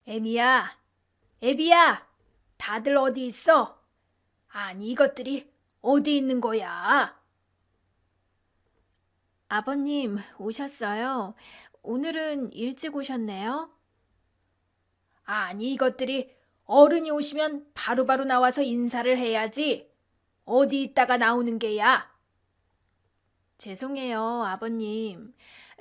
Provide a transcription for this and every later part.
에미야, 애비야, 다들 어디 있어? 아니, 이것들이 어디 있는 거야? 아버님, 오셨어요? 오늘은 일찍 오셨네요? 아니, 이것들이 어른이 오시면 바로바로 나와서 인사를 해야지. 어디 있다가 나오는 게야? 죄송해요, 아버님.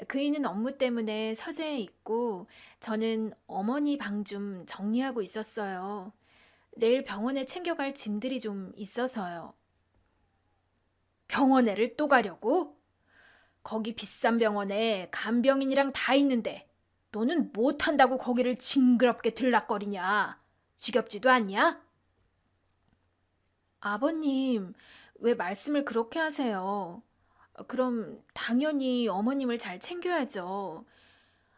그이는 업무 때문에 서재에 있고, 저는 어머니 방 좀 정리하고 있었어요. 내일 병원에 챙겨갈 짐들이 좀 있어서요. 병원에를 또 가려고? 거기 비싼 병원에 간병인이랑 다 있는데 너는 못한다고 거기를 징그럽게 들락거리냐? 지겹지도 않냐? 아버님, 왜 말씀을 그렇게 하세요? 그럼 당연히 어머님을 잘 챙겨야죠.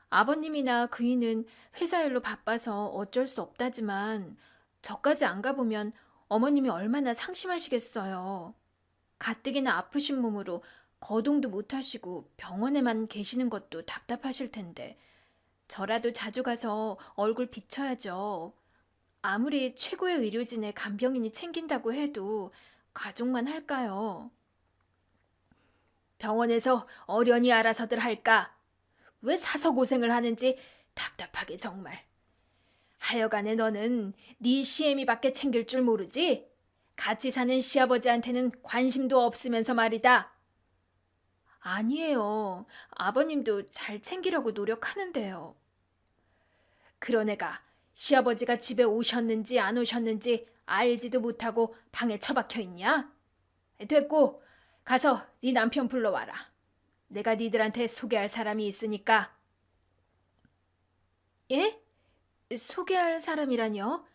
아버님이나 그이는 회사 일로 바빠서 어쩔 수 없다지만 저까지 안 가보면 어머님이 얼마나 상심하시겠어요. 가뜩이나 아프신 몸으로 거동도 못 하시고 병원에만 계시는 것도 답답하실 텐데 저라도 자주 가서 얼굴 비춰야죠. 아무리 최고의 의료진의 간병인이 챙긴다고 해도 가족만 할까요? 병원에서 어련히 알아서들 할까? 왜 사서 고생을 하는지 답답하게 정말. 하여간에 너는 네 시애미밖에 챙길 줄 모르지? 같이 사는 시아버지한테는 관심도 없으면서 말이다. 아니에요. 아버님도 잘 챙기려고 노력하는데요. 그런 애가 시아버지가 집에 오셨는지 안 오셨는지 알지도 못하고 방에 처박혀 있냐? 됐고, 가서 네 남편 불러와라. 내가 니들한테 소개할 사람이 있으니까. 예? 소개할 사람이라뇨?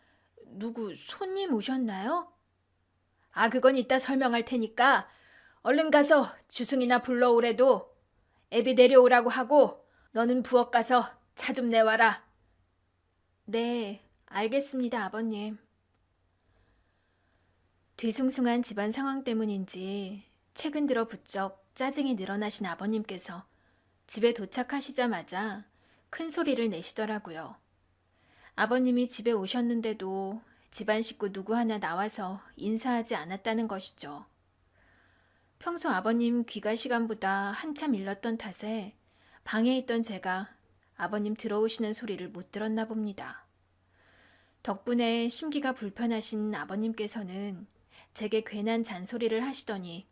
누구 손님 오셨나요? 아, 그건 이따 설명할 테니까 얼른 가서 주승이나 불러오래도 애비 내려오라고 하고 너는 부엌 가서 차 좀 내와라. 네, 알겠습니다, 아버님. 뒤숭숭한 집안 상황 때문인지 최근 들어 부쩍 짜증이 늘어나신 아버님께서 집에 도착하시자마자 큰 소리를 내시더라고요. 아버님이 집에 오셨는데도 집안 식구 누구 하나 나와서 인사하지 않았다는 것이죠. 평소 아버님 귀가 시간보다 한참 일렀던 탓에 방에 있던 제가 아버님 들어오시는 소리를 못 들었나 봅니다. 덕분에 심기가 불편하신 아버님께서는 제게 괜한 잔소리를 하시더니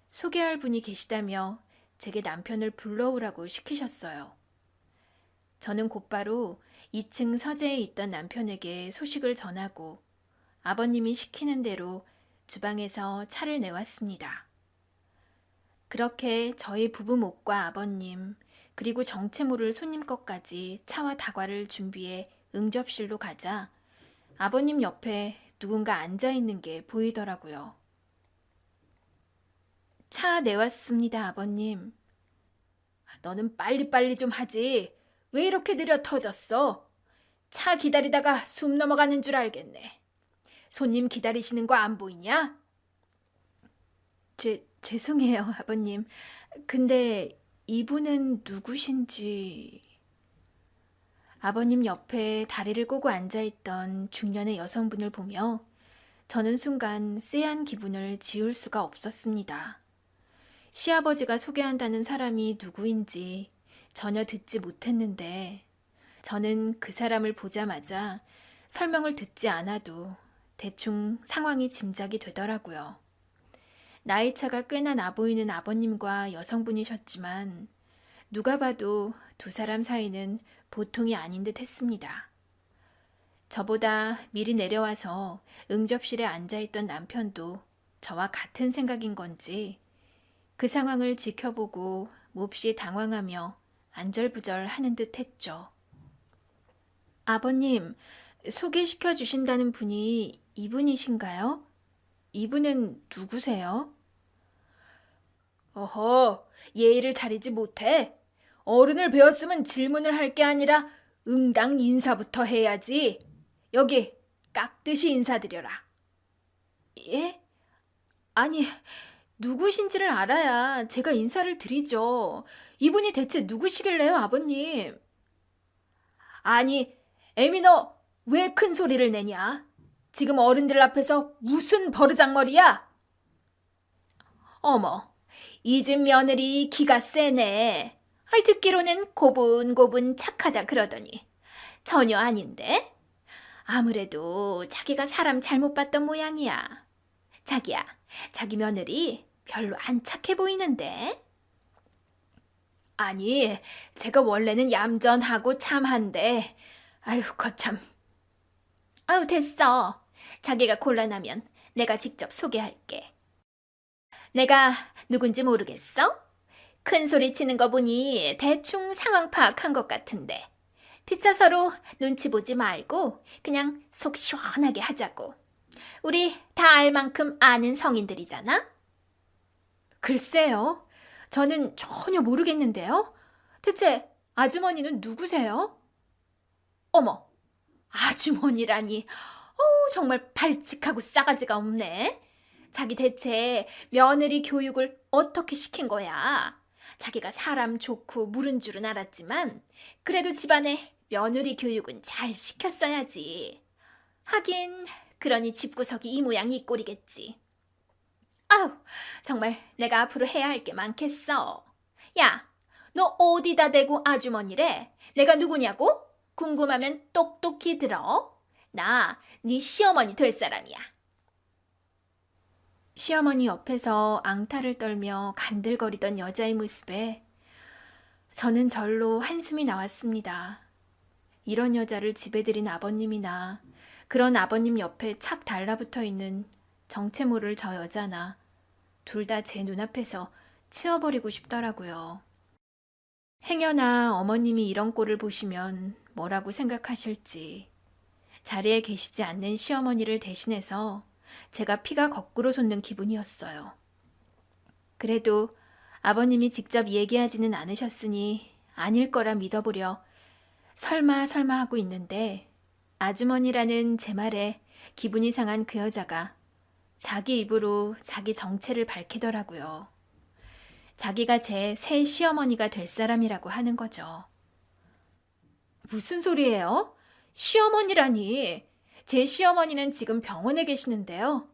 소개할 분이 계시다며 제게 남편을 불러오라고 시키셨어요. 저는 곧바로 2층 서재에 있던 남편에게 소식을 전하고 아버님이 시키는 대로 주방에서 차를 내왔습니다. 그렇게 저희 부부목과 아버님, 그리고 정체 모를 손님 것까지 차와 다과를 준비해 응접실로 가자 아버님 옆에 누군가 앉아 있는 게 보이더라고요. 차 내왔습니다, 아버님. 너는 빨리빨리 좀 하지. 왜 이렇게 느려 터졌어? 차 기다리다가 숨 넘어가는 줄 알겠네. 손님 기다리시는 거 안 보이냐? 죄송해요, 아버님. 근데 이분은 누구신지... 아버님 옆에 다리를 꼬고 앉아있던 중년의 여성분을 보며 저는 순간 쎄한 기분을 지울 수가 없었습니다. 시아버지가 소개한다는 사람이 누구인지 전혀 듣지 못했는데 저는 그 사람을 보자마자 설명을 듣지 않아도 대충 상황이 짐작이 되더라고요. 나이차가 꽤나 나 보이는 아버님과 여성분이셨지만 누가 봐도 두 사람 사이는 보통이 아닌 듯 했습니다. 저보다 미리 내려와서 응접실에 앉아있던 남편도 저와 같은 생각인 건지 그 상황을 지켜보고 몹시 당황하며 안절부절 하는 듯 했죠. 아버님, 소개시켜 주신다는 분이 이분이신가요? 이분은 누구세요? 어허, 예의를 차리지 못해. 어른을 배웠으면 질문을 할 게 아니라 응당 인사부터 해야지. 여기 깍듯이 인사드려라. 예? 아니, 누구신지를 알아야 제가 인사를 드리죠. 이분이 대체 누구시길래요, 아버님? 아니, 애미 너 왜 큰 소리를 내냐? 지금 어른들 앞에서 무슨 버르장머리야? 어머, 이 집 며느리 기가 세네. 아이 듣기로는 고분고분 착하다 그러더니 전혀 아닌데? 아무래도 자기가 사람 잘못 봤던 모양이야. 자기야, 자기 며느리 별로 안 착해 보이는데? 아니, 제가 원래는 얌전하고 참한데, 아유, 거참. 아유, 됐어. 자기가 곤란하면 내가 직접 소개할게. 내가 누군지 모르겠어? 큰 소리 치는 거 보니 대충 상황 파악한 것 같은데. 피차 서로 눈치 보지 말고 그냥 속 시원하게 하자고. 우리 다 알 만큼 아는 성인들이잖아? 글쎄요. 저는 전혀 모르겠는데요. 대체 아주머니는 누구세요? 어머, 아주머니라니. 정말 발칙하고 싸가지가 없네. 자기 대체 며느리 교육을 어떻게 시킨 거야? 자기가 사람 좋고 물은 줄은 알았지만 그래도 집안에 며느리 교육은 잘 시켰어야지. 하긴 그러니 집구석이 이 모양 이 꼴이겠지. 아우, 정말 내가 앞으로 해야 할 게 많겠어. 야, 너 어디다 대고 아주머니래? 내가 누구냐고? 궁금하면 똑똑히 들어. 나 네 시어머니 될 사람이야. 시어머니 옆에서 앙탈을 떨며 간들거리던 여자의 모습에 저는 절로 한숨이 나왔습니다. 이런 여자를 집에 들인 아버님이나 그런 아버님 옆에 착 달라붙어 있는 정체 모를 저 여자나 둘 다 제 눈앞에서 치워버리고 싶더라고요. 행여나 어머님이 이런 꼴을 보시면 뭐라고 생각하실지. 자리에 계시지 않는 시어머니를 대신해서 제가 피가 거꾸로 솟는 기분이었어요. 그래도 아버님이 직접 얘기하지는 않으셨으니 아닐 거라 믿어보려 설마 하고 있는데 아주머니라는 제 말에 기분이 상한 그 여자가 자기 입으로 자기 정체를 밝히더라고요. 자기가 제 새 시어머니가 될 사람이라고 하는 거죠. 무슨 소리예요? 시어머니라니. 제 시어머니는 지금 병원에 계시는데요.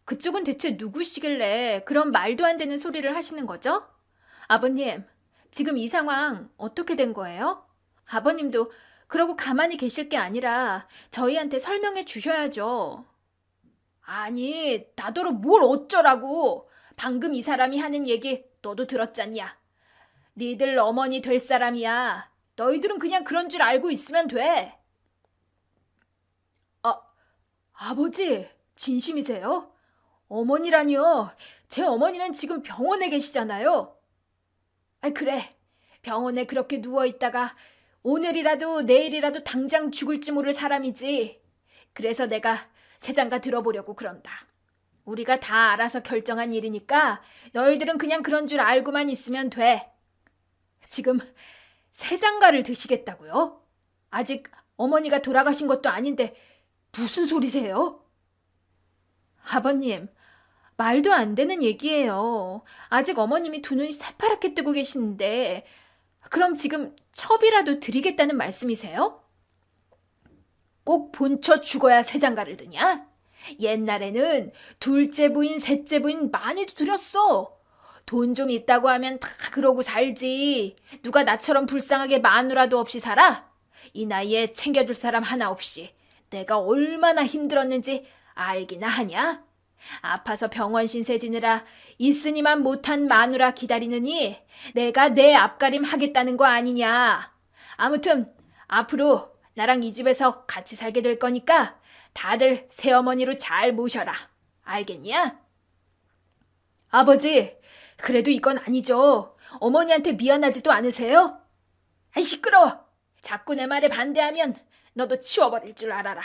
그쪽은 대체 누구시길래 그런 말도 안 되는 소리를 하시는 거죠? 아버님, 지금 이 상황 어떻게 된 거예요? 아버님도 그러고 가만히 계실 게 아니라 저희한테 설명해 주셔야죠. 아니, 나더러 뭘 어쩌라고. 방금 이 사람이 하는 얘기 너도 들었잖냐. 니들 어머니 될 사람이야. 너희들은 그냥 그런 줄 알고 있으면 돼. 아버지, 진심이세요? 어머니라니요. 제 어머니는 지금 병원에 계시잖아요. 그래. 병원에 그렇게 누워있다가 오늘이라도 내일이라도 당장 죽을지 모를 사람이지. 그래서 내가 새장가 들어보려고 그런다. 우리가 다 알아서 결정한 일이니까 너희들은 그냥 그런 줄 알고만 있으면 돼. 지금 새장가를 드시겠다고요? 아직 어머니가 돌아가신 것도 아닌데 무슨 소리세요? 아버님, 말도 안 되는 얘기예요. 아직 어머님이 두 눈이 새파랗게 뜨고 계시는데 그럼 지금 첩이라도 드리겠다는 말씀이세요? 꼭 본처 죽어야 새장가를 드냐? 옛날에는 둘째 부인, 셋째 부인 많이도 드렸어. 돈 좀 있다고 하면 다 그러고 살지. 누가 나처럼 불쌍하게 마누라도 없이 살아? 이 나이에 챙겨줄 사람 하나 없이 내가 얼마나 힘들었는지 알기나 하냐? 아파서 병원 신세 지느라 있으니만 못한 마누라 기다리느니 내가 내 앞가림 하겠다는 거 아니냐. 아무튼 앞으로 나랑 이 집에서 같이 살게 될 거니까 다들 새어머니로 잘 모셔라. 알겠냐? 아버지, 그래도 이건 아니죠. 어머니한테 미안하지도 않으세요? 시끄러워. 자꾸 내 말에 반대하면 너도 치워버릴 줄 알아라.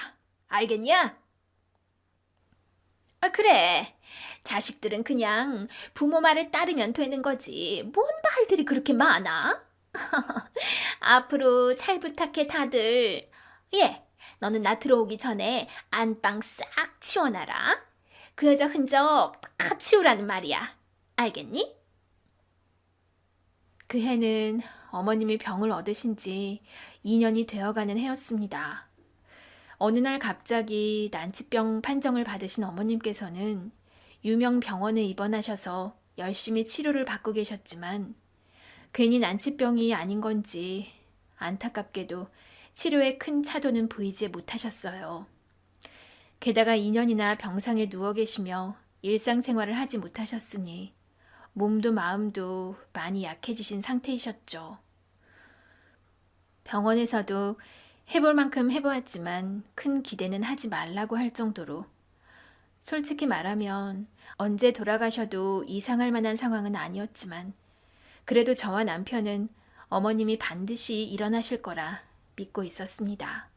알겠냐? 그래. 자식들은 그냥 부모 말에 따르면 되는 거지. 뭔 말들이 그렇게 많아? 앞으로 잘 부탁해 다들. 예, 너는 나 들어오기 전에 안방 싹 치워놔라. 그 여자 흔적 다 치우라는 말이야. 알겠니? 그 해는 어머님이 병을 얻으신 지 2년이 되어가는 해였습니다. 어느 날 갑자기 난치병 판정을 받으신 어머님께서는 유명 병원에 입원하셔서 열심히 치료를 받고 계셨지만 괜히 난치병이 아닌 건지 안타깝게도 치료에 큰 차도는 보이지 못하셨어요. 게다가 2년이나 병상에 누워 계시며 일상생활을 하지 못하셨으니 몸도 마음도 많이 약해지신 상태이셨죠. 병원에서도 해볼 만큼 해보았지만 큰 기대는 하지 말라고 할 정도로 솔직히 말하면 언제 돌아가셔도 이상할 만한 상황은 아니었지만 그래도 저와 남편은 어머님이 반드시 일어나실 거라 믿고 있었습니다.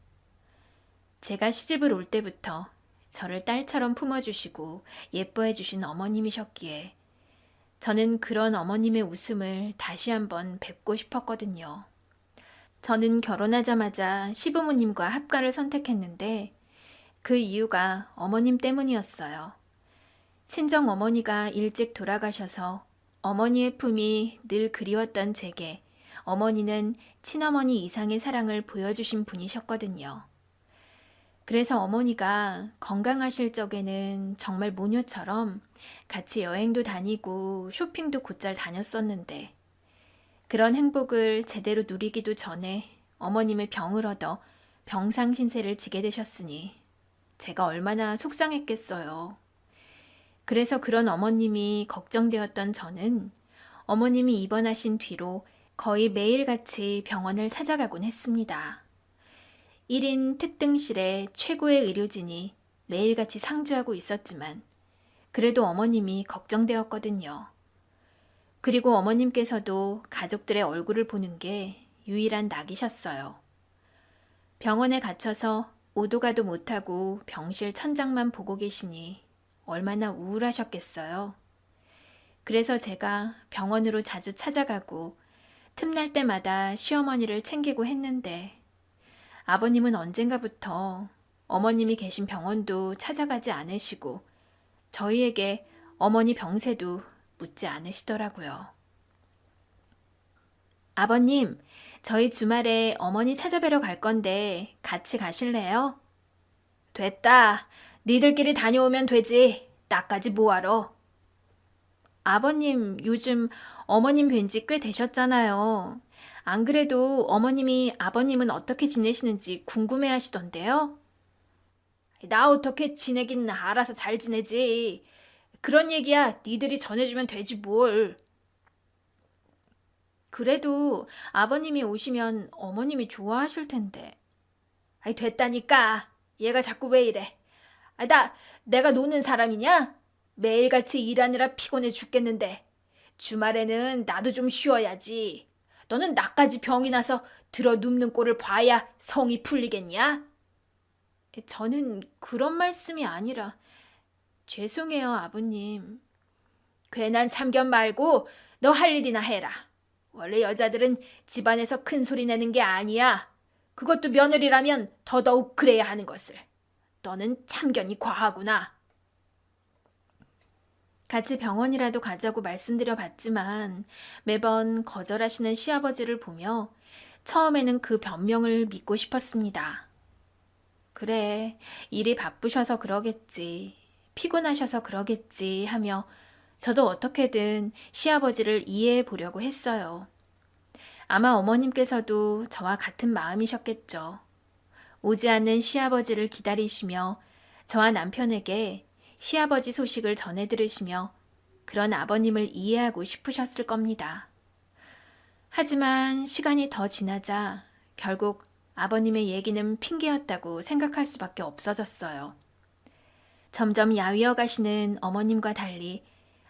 제가 시집을 올 때부터 저를 딸처럼 품어주시고 예뻐해 주신 어머님이셨기에 저는 그런 어머님의 웃음을 다시 한번 뵙고 싶었거든요. 저는 결혼하자마자 시부모님과 합가를 선택했는데 그 이유가 어머님 때문이었어요. 친정 어머니가 일찍 돌아가셔서 어머니의 품이 늘 그리웠던 제게 어머니는 친어머니 이상의 사랑을 보여주신 분이셨거든요. 그래서 어머니가 건강하실 적에는 정말 모녀처럼 같이 여행도 다니고 쇼핑도 곧잘 다녔었는데 그런 행복을 제대로 누리기도 전에 어머님의 병을 얻어 병상신세를 지게 되셨으니 제가 얼마나 속상했겠어요. 그래서 그런 어머님이 걱정되었던 저는 어머님이 입원하신 뒤로 거의 매일같이 병원을 찾아가곤 했습니다. 1인 특등실에 최고의 의료진이 매일같이 상주하고 있었지만 그래도 어머님이 걱정되었거든요. 그리고 어머님께서도 가족들의 얼굴을 보는 게 유일한 낙이셨어요. 병원에 갇혀서 오도 가도 못하고 병실 천장만 보고 계시니 얼마나 우울하셨겠어요. 그래서 제가 병원으로 자주 찾아가고 틈날 때마다 시어머니를 챙기고 했는데 아버님은 언젠가부터 어머님이 계신 병원도 찾아가지 않으시고 저희에게 어머니 병세도 묻지 않으시더라고요. 아버님, 저희 주말에 어머니 찾아뵈러 갈 건데 같이 가실래요? 됐다. 니들끼리 다녀오면 되지. 나까지 뭐하러. 아버님, 요즘 어머님 뵌 지 꽤 되셨잖아요. 안 그래도 어머님이 아버님은 어떻게 지내시는지 궁금해 하시던데요? 나 어떻게 지내긴 알아서 잘 지내지. 그런 얘기야 니들이 전해주면 되지 뭘. 그래도 아버님이 오시면 어머님이 좋아하실 텐데. 아이 됐다니까. 얘가 자꾸 왜 이래. 내가 노는 사람이냐? 매일같이 일하느라 피곤해 죽겠는데 주말에는 나도 좀 쉬어야지. 너는 나까지 병이 나서 들어 눕는 꼴을 봐야 성이 풀리겠냐? 저는 그런 말씀이 아니라 죄송해요, 아버님. 괜한 참견 말고 너 할 일이나 해라. 원래 여자들은 집안에서 큰 소리 내는 게 아니야. 그것도 며느리라면 더더욱 그래야 하는 것을. 너는 참견이 과하구나. 같이 병원이라도 가자고 말씀드려 봤지만 매번 거절하시는 시아버지를 보며 처음에는 그 변명을 믿고 싶었습니다. 그래, 일이 바쁘셔서 그러겠지. 피곤하셔서 그러겠지 하며 저도 어떻게든 시아버지를 이해해 보려고 했어요. 아마 어머님께서도 저와 같은 마음이셨겠죠. 오지 않는 시아버지를 기다리시며 저와 남편에게 시아버지 소식을 전해 들으시며 그런 아버님을 이해하고 싶으셨을 겁니다. 하지만 시간이 더 지나자 결국 아버님의 얘기는 핑계였다고 생각할 수밖에 없어졌어요. 점점 야위어 가시는 어머님과 달리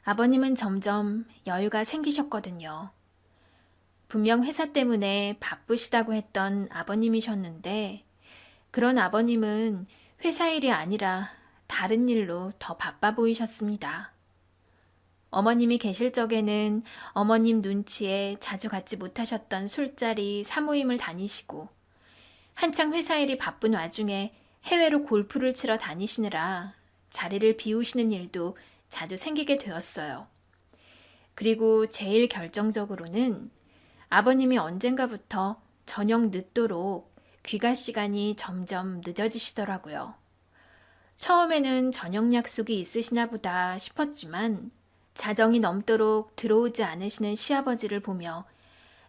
아버님은 점점 여유가 생기셨거든요. 분명 회사 때문에 바쁘시다고 했던 아버님이셨는데 그런 아버님은 회사 일이 아니라 다른 일로 더 바빠 보이셨습니다. 어머님이 계실 적에는 어머님 눈치에 자주 갖지 못하셨던 술자리, 사모임을 다니시고 한창 회사 일이 바쁜 와중에 해외로 골프를 치러 다니시느라 자리를 비우시는 일도 자주 생기게 되었어요. 그리고 제일 결정적으로는 아버님이 언젠가부터 저녁 늦도록 귀가 시간이 점점 늦어지시더라고요. 처음에는 저녁 약속이 있으시나 보다 싶었지만 자정이 넘도록 들어오지 않으시는 시아버지를 보며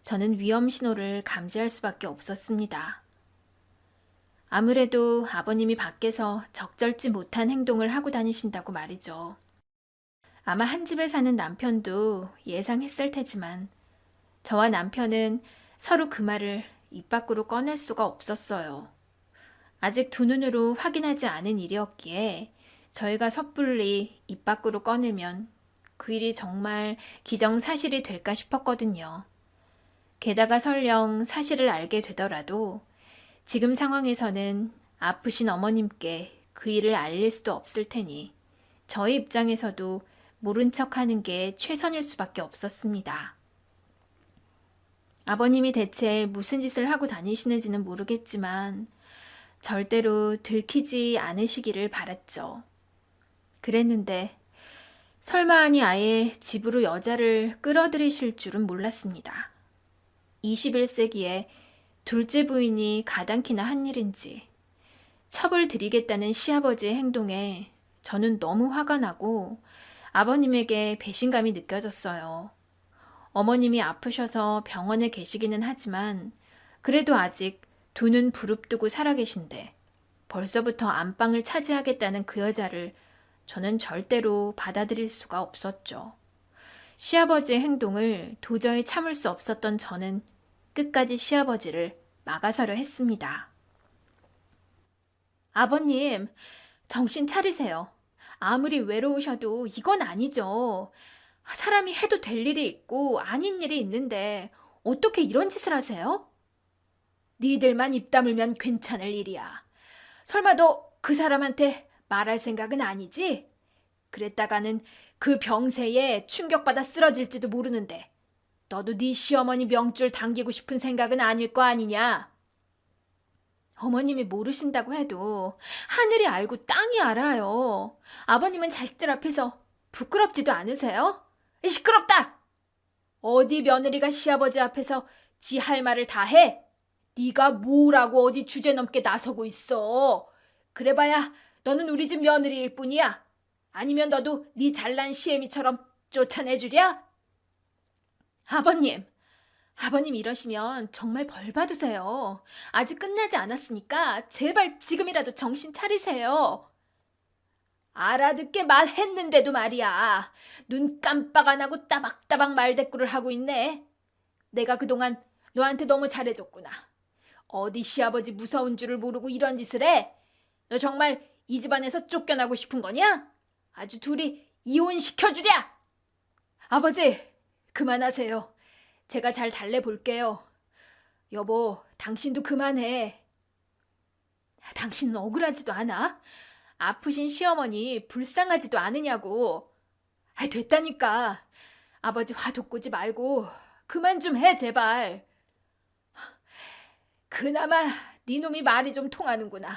저는 위험 신호를 감지할 수밖에 없었습니다. 아무래도 아버님이 밖에서 적절치 못한 행동을 하고 다니신다고 말이죠. 아마 한 집에 사는 남편도 예상했을 테지만 저와 남편은 서로 그 말을 입 밖으로 꺼낼 수가 없었어요. 아직 두 눈으로 확인하지 않은 일이었기에 저희가 섣불리 입 밖으로 꺼내면 그 일이 정말 기정사실이 될까 싶었거든요. 게다가 설령 사실을 알게 되더라도 지금 상황에서는 아프신 어머님께 그 일을 알릴 수도 없을 테니 저희 입장에서도 모른 척하는 게 최선일 수밖에 없었습니다. 아버님이 대체 무슨 짓을 하고 다니시는지는 모르겠지만 절대로 들키지 않으시기를 바랐죠. 그랬는데 설마하니 아예 집으로 여자를 끌어들이실 줄은 몰랐습니다. 21세기에 둘째 부인이 가당키나 한 일인지 첩을 들이겠다는 시아버지의 행동에 저는 너무 화가 나고 아버님에게 배신감이 느껴졌어요. 어머님이 아프셔서 병원에 계시기는 하지만 그래도 아직 두 눈 부릅뜨고 살아계신데 벌써부터 안방을 차지하겠다는 그 여자를 저는 절대로 받아들일 수가 없었죠. 시아버지의 행동을 도저히 참을 수 없었던 저는 끝까지 시아버지를 막아서려 했습니다. 아버님, 정신 차리세요. 아무리 외로우셔도 이건 아니죠. 사람이 해도 될 일이 있고 아닌 일이 있는데 어떻게 이런 짓을 하세요? 니들만 입 다물면 괜찮을 일이야. 설마 너 그 사람한테 말할 생각은 아니지? 그랬다가는 그 병세에 충격받아 쓰러질지도 모르는데 너도 네 시어머니 명줄 당기고 싶은 생각은 아닐 거 아니냐? 어머님이 모르신다고 해도 하늘이 알고 땅이 알아요. 아버님은 자식들 앞에서 부끄럽지도 않으세요? 시끄럽다! 어디 며느리가 시아버지 앞에서 지 할 말을 다 해? 네가 뭐라고 어디 주제넘게 나서고 있어. 그래봐야 너는 우리 집 며느리일 뿐이야. 아니면 너도 네 잘난 시애미처럼 쫓아내주랴? 아버님 이러시면 정말 벌 받으세요. 아직 끝나지 않았으니까 제발 지금이라도 정신 차리세요. 알아듣게 말했는데도 말이야. 눈 깜빡 안 하고 따박따박 말대꾸를 하고 있네. 내가 그동안 너한테 너무 잘해줬구나. 어디 시아버지 무서운 줄을 모르고 이런 짓을 해? 너 정말 이 집안에서 쫓겨나고 싶은 거냐? 아주 둘이 이혼시켜주랴! 아버지, 그만하세요. 제가 잘 달래볼게요. 여보, 당신도 그만해. 당신은 억울하지도 않아? 아프신 시어머니 불쌍하지도 않으냐고. 됐다니까. 아버지 화 돋구지 말고 그만 좀 해, 제발. 그나마 네 놈이 말이 좀 통하는구나.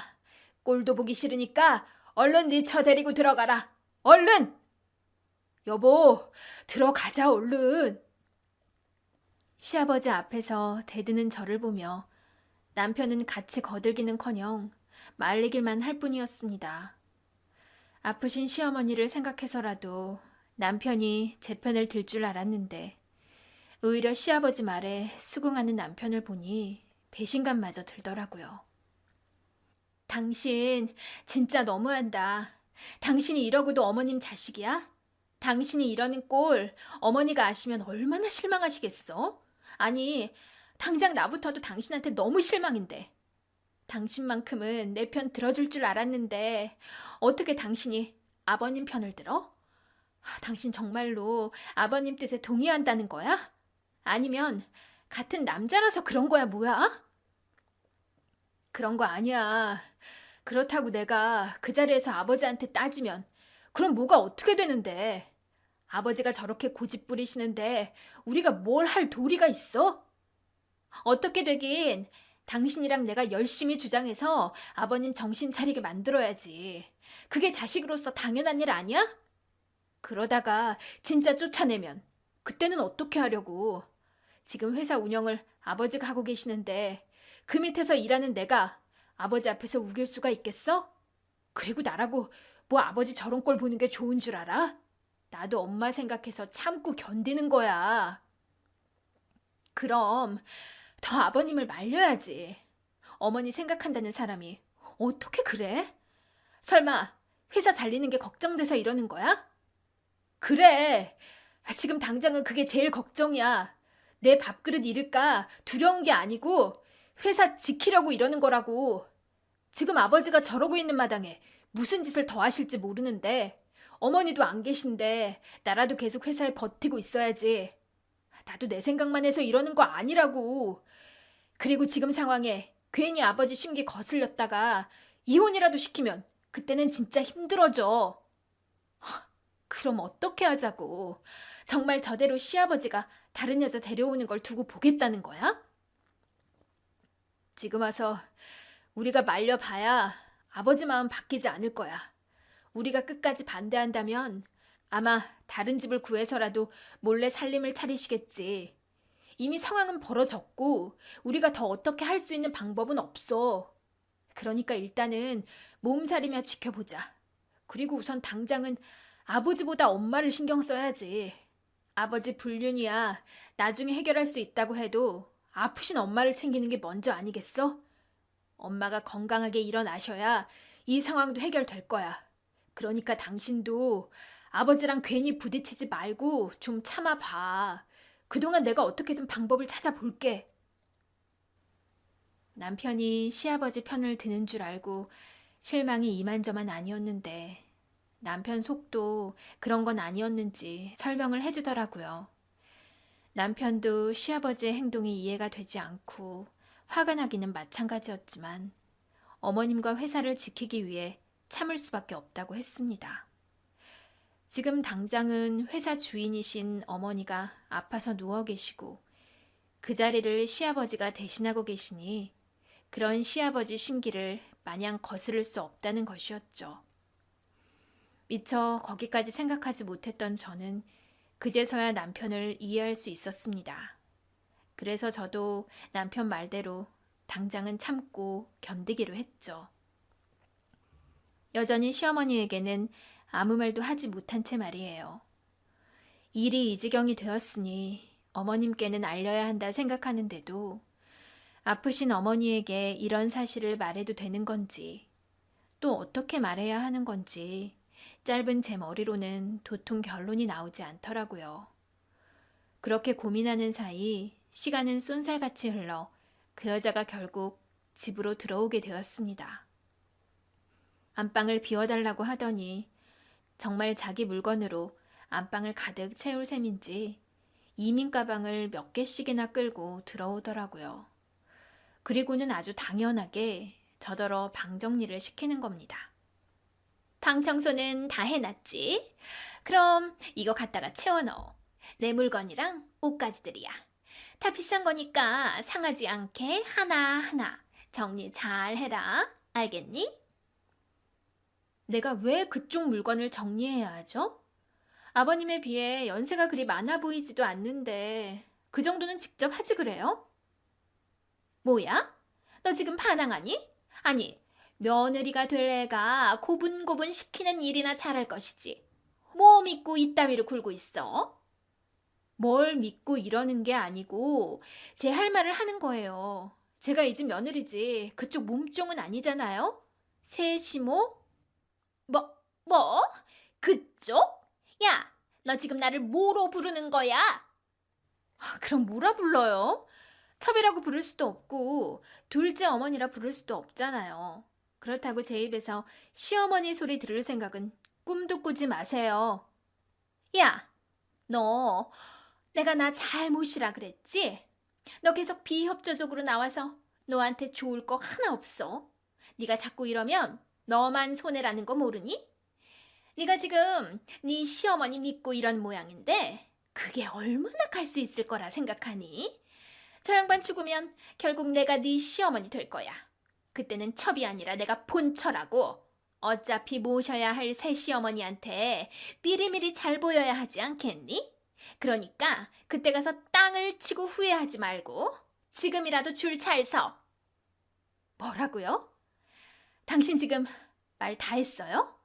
꼴도 보기 싫으니까 얼른 네 처 데리고 들어가라. 얼른! 여보, 들어가자, 얼른. 시아버지 앞에서 대드는 저를 보며 남편은 같이 거들기는커녕 말리길만 할 뿐이었습니다. 아프신 시어머니를 생각해서라도 남편이 제 편을 들 줄 알았는데 오히려 시아버지 말에 수긍하는 남편을 보니 배신감마저 들더라고요. 당신 진짜 너무한다. 당신이 이러고도 어머님 자식이야? 당신이 이러는 꼴 어머니가 아시면 얼마나 실망하시겠어? 아니, 당장 나부터도 당신한테 너무 실망인데. 당신만큼은 내 편 들어줄 줄 알았는데 어떻게 당신이 아버님 편을 들어? 당신 정말로 아버님 뜻에 동의한다는 거야? 아니면 같은 남자라서 그런 거야, 뭐야? 그런 거 아니야. 그렇다고 내가 그 자리에서 아버지한테 따지면 그럼 뭐가 어떻게 되는데? 아버지가 저렇게 고집 부리시는데 우리가 뭘 할 도리가 있어? 어떻게 되긴 당신이랑 내가 열심히 주장해서 아버님 정신 차리게 만들어야지. 그게 자식으로서 당연한 일 아니야? 그러다가 진짜 쫓아내면 그때는 어떻게 하려고? 지금 회사 운영을 아버지가 하고 계시는데 그 밑에서 일하는 내가 아버지 앞에서 우길 수가 있겠어? 그리고 나라고 뭐 아버지 저런 꼴 보는 게 좋은 줄 알아? 나도 엄마 생각해서 참고 견디는 거야. 그럼 더 아버님을 말려야지. 어머니 생각한다는 사람이 어떻게 그래? 설마 회사 잘리는 게 걱정돼서 이러는 거야? 그래. 지금 당장은 그게 제일 걱정이야. 내 밥그릇 잃을까 두려운 게 아니고 회사 지키려고 이러는 거라고. 지금 아버지가 저러고 있는 마당에 무슨 짓을 더 하실지 모르는데 어머니도 안 계신데 나라도 계속 회사에 버티고 있어야지. 나도 내 생각만 해서 이러는 거 아니라고. 그리고 지금 상황에 괜히 아버지 심기 거슬렸다가 이혼이라도 시키면 그때는 진짜 힘들어져. 그럼 어떻게 하자고. 정말 저대로 시아버지가 다른 여자 데려오는 걸 두고 보겠다는 거야? 지금 와서 우리가 말려봐야 아버지 마음 바뀌지 않을 거야. 우리가 끝까지 반대한다면 아마 다른 집을 구해서라도 몰래 살림을 차리시겠지. 이미 상황은 벌어졌고 우리가 더 어떻게 할 수 있는 방법은 없어. 그러니까 일단은 몸살이며 지켜보자. 그리고 우선 당장은 아버지보다 엄마를 신경 써야지. 아버지 불륜이야 나중에 해결할 수 있다고 해도 아프신 엄마를 챙기는 게 먼저 아니겠어? 엄마가 건강하게 일어나셔야 이 상황도 해결될 거야. 그러니까 당신도 아버지랑 괜히 부딪히지 말고 좀 참아봐. 그동안 내가 어떻게든 방법을 찾아볼게. 남편이 시아버지 편을 드는 줄 알고 실망이 이만저만 아니었는데 남편 속도 그런 건 아니었는지 설명을 해주더라고요. 남편도 시아버지의 행동이 이해가 되지 않고 화가 나기는 마찬가지였지만 어머님과 회사를 지키기 위해 참을 수밖에 없다고 했습니다. 지금 당장은 회사 주인이신 어머니가 아파서 누워 계시고 그 자리를 시아버지가 대신하고 계시니 그런 시아버지 심기를 마냥 거스를 수 없다는 것이었죠. 미처 거기까지 생각하지 못했던 저는 그제서야 남편을 이해할 수 있었습니다. 그래서 저도 남편 말대로 당장은 참고 견디기로 했죠. 여전히 시어머니에게는 아무 말도 하지 못한 채 말이에요. 일이 이 지경이 되었으니 어머님께는 알려야 한다 생각하는데도 아프신 어머니에게 이런 사실을 말해도 되는 건지 또 어떻게 말해야 하는 건지 짧은 제 머리로는 도통 결론이 나오지 않더라고요. 그렇게 고민하는 사이 시간은 쏜살같이 흘러 그 여자가 결국 집으로 들어오게 되었습니다. 안방을 비워달라고 하더니 정말 자기 물건으로 안방을 가득 채울 셈인지 이민 가방을 몇 개씩이나 끌고 들어오더라고요. 그리고는 아주 당연하게 저더러 방 정리를 시키는 겁니다. 방 청소는 다 해놨지? 그럼 이거 갖다가 채워넣어. 내 물건이랑 옷가지들이야. 다 비싼 거니까 상하지 않게 하나하나 정리 잘 해라. 알겠니? 내가 왜 그쪽 물건을 정리해야 하죠? 아버님에 비해 연세가 그리 많아 보이지도 않는데 그 정도는 직접 하지 그래요? 뭐야? 너 지금 반항하니? 아니, 며느리가 될 애가 고분고분 시키는 일이나 잘할 것이지. 뭐 믿고 이따위로 굴고 있어? 뭘 믿고 이러는 게 아니고 제 할 말을 하는 거예요. 제가 이 집 며느리지 그쪽 몸종은 아니잖아요? 세시모? 뭐? 그쪽? 야, 너 지금 나를 뭐로 부르는 거야? 그럼 뭐라 불러요? 첩이라고 부를 수도 없고 둘째 어머니라 부를 수도 없잖아요. 그렇다고 제 입에서 시어머니 소리 들을 생각은 꿈도 꾸지 마세요. 야, 너 내가 나 잘 모시라 그랬지? 너 계속 비협조적으로 나와서 너한테 좋을 거 하나 없어. 네가 자꾸 이러면 너만 손해라는 거 모르니? 네가 지금 네 시어머니 믿고 이런 모양인데 그게 얼마나 갈 수 있을 거라 생각하니? 저 양반 죽으면 결국 내가 네 시어머니 될 거야. 그때는 첩이 아니라 내가 본처라고. 어차피 모셔야 할 새 시어머니한테 미리미리 잘 보여야 하지 않겠니? 그러니까 그때 가서 땅을 치고 후회하지 말고 지금이라도 줄 잘 서. 뭐라고요? 당신 지금 말 다 했어요?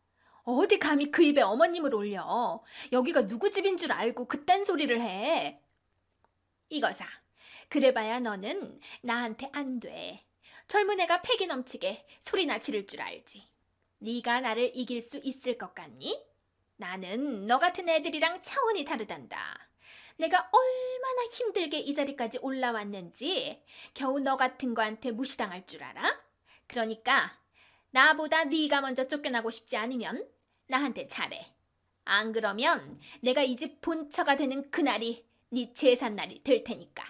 어디 감히 그 입에 어머님을 올려. 여기가 누구 집인 줄 알고 그딴 소리를 해. 이거사, 그래봐야 너는 나한테 안 돼. 젊은 애가 패기 넘치게 소리나 지를 줄 알지. 네가 나를 이길 수 있을 것 같니? 나는 너 같은 애들이랑 차원이 다르단다. 내가 얼마나 힘들게 이 자리까지 올라왔는지 겨우 너 같은 거한테 무시당할 줄 알아? 그러니까 나보다 네가 먼저 쫓겨나고 싶지 않으면 나한테 잘해. 안 그러면 내가 이 집 본처가 되는 그날이 네 제삿날이 될 테니까.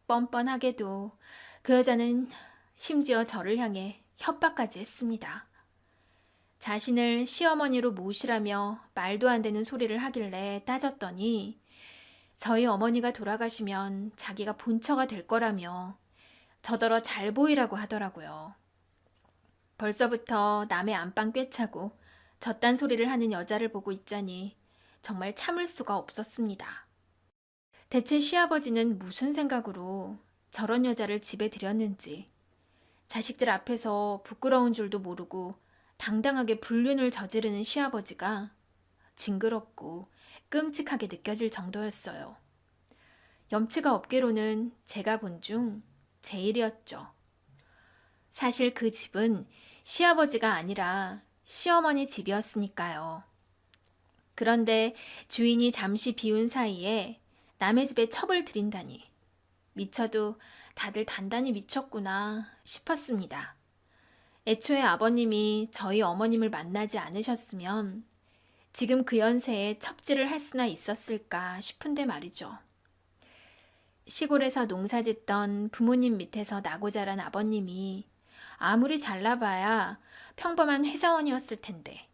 뻔뻔하게도 그 여자는 심지어 저를 향해 협박까지 했습니다. 자신을 시어머니로 모시라며 말도 안 되는 소리를 하길래 따졌더니 저희 어머니가 돌아가시면 자기가 본처가 될 거라며 저더러 잘 보이라고 하더라고요. 벌써부터 남의 안방 꿰차고 저딴 소리를 하는 여자를 보고 있자니 정말 참을 수가 없었습니다. 대체 시아버지는 무슨 생각으로 저런 여자를 집에 들였는지 자식들 앞에서 부끄러운 줄도 모르고 당당하게 불륜을 저지르는 시아버지가 징그럽고 끔찍하게 느껴질 정도였어요. 염치가 없기로는 제가 본 중 제일이었죠. 사실 그 집은 시아버지가 아니라 시어머니 집이었으니까요. 그런데 주인이 잠시 비운 사이에 남의 집에 첩을 들인다니 미쳐도 다들 단단히 미쳤구나 싶었습니다. 애초에 아버님이 저희 어머님을 만나지 않으셨으면 지금 그 연세에 첩질을 할 수나 있었을까 싶은데 말이죠. 시골에서 농사짓던 부모님 밑에서 나고 자란 아버님이 아무리 잘나봐야 평범한 회사원이었을 텐데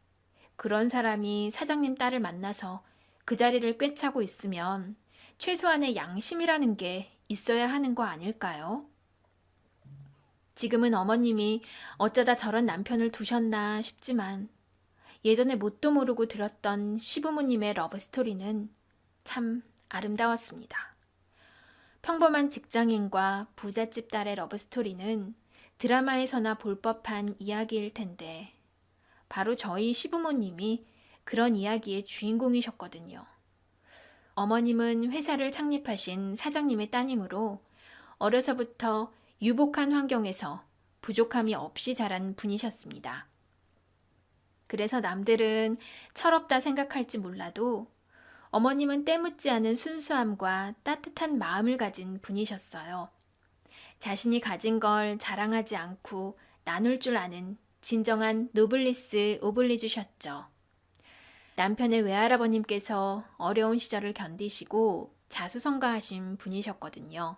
그런 사람이 사장님 딸을 만나서 그 자리를 꿰차고 있으면 최소한의 양심이라는 게 있어야 하는 거 아닐까요? 지금은 어머님이 어쩌다 저런 남편을 두셨나 싶지만 예전에 뭣도 모르고 들었던 시부모님의 러브스토리는 참 아름다웠습니다. 평범한 직장인과 부잣집 딸의 러브스토리는 드라마에서나 볼 법한 이야기일 텐데 바로 저희 시부모님이 그런 이야기의 주인공이셨거든요. 어머님은 회사를 창립하신 사장님의 따님으로 어려서부터 유복한 환경에서 부족함이 없이 자란 분이셨습니다. 그래서 남들은 철없다 생각할지 몰라도 어머님은 때묻지 않은 순수함과 따뜻한 마음을 가진 분이셨어요. 자신이 가진 걸 자랑하지 않고 나눌 줄 아는 진정한 노블리스 오블리주셨죠. 남편의 외할아버님께서 어려운 시절을 견디시고 자수성가하신 분이셨거든요.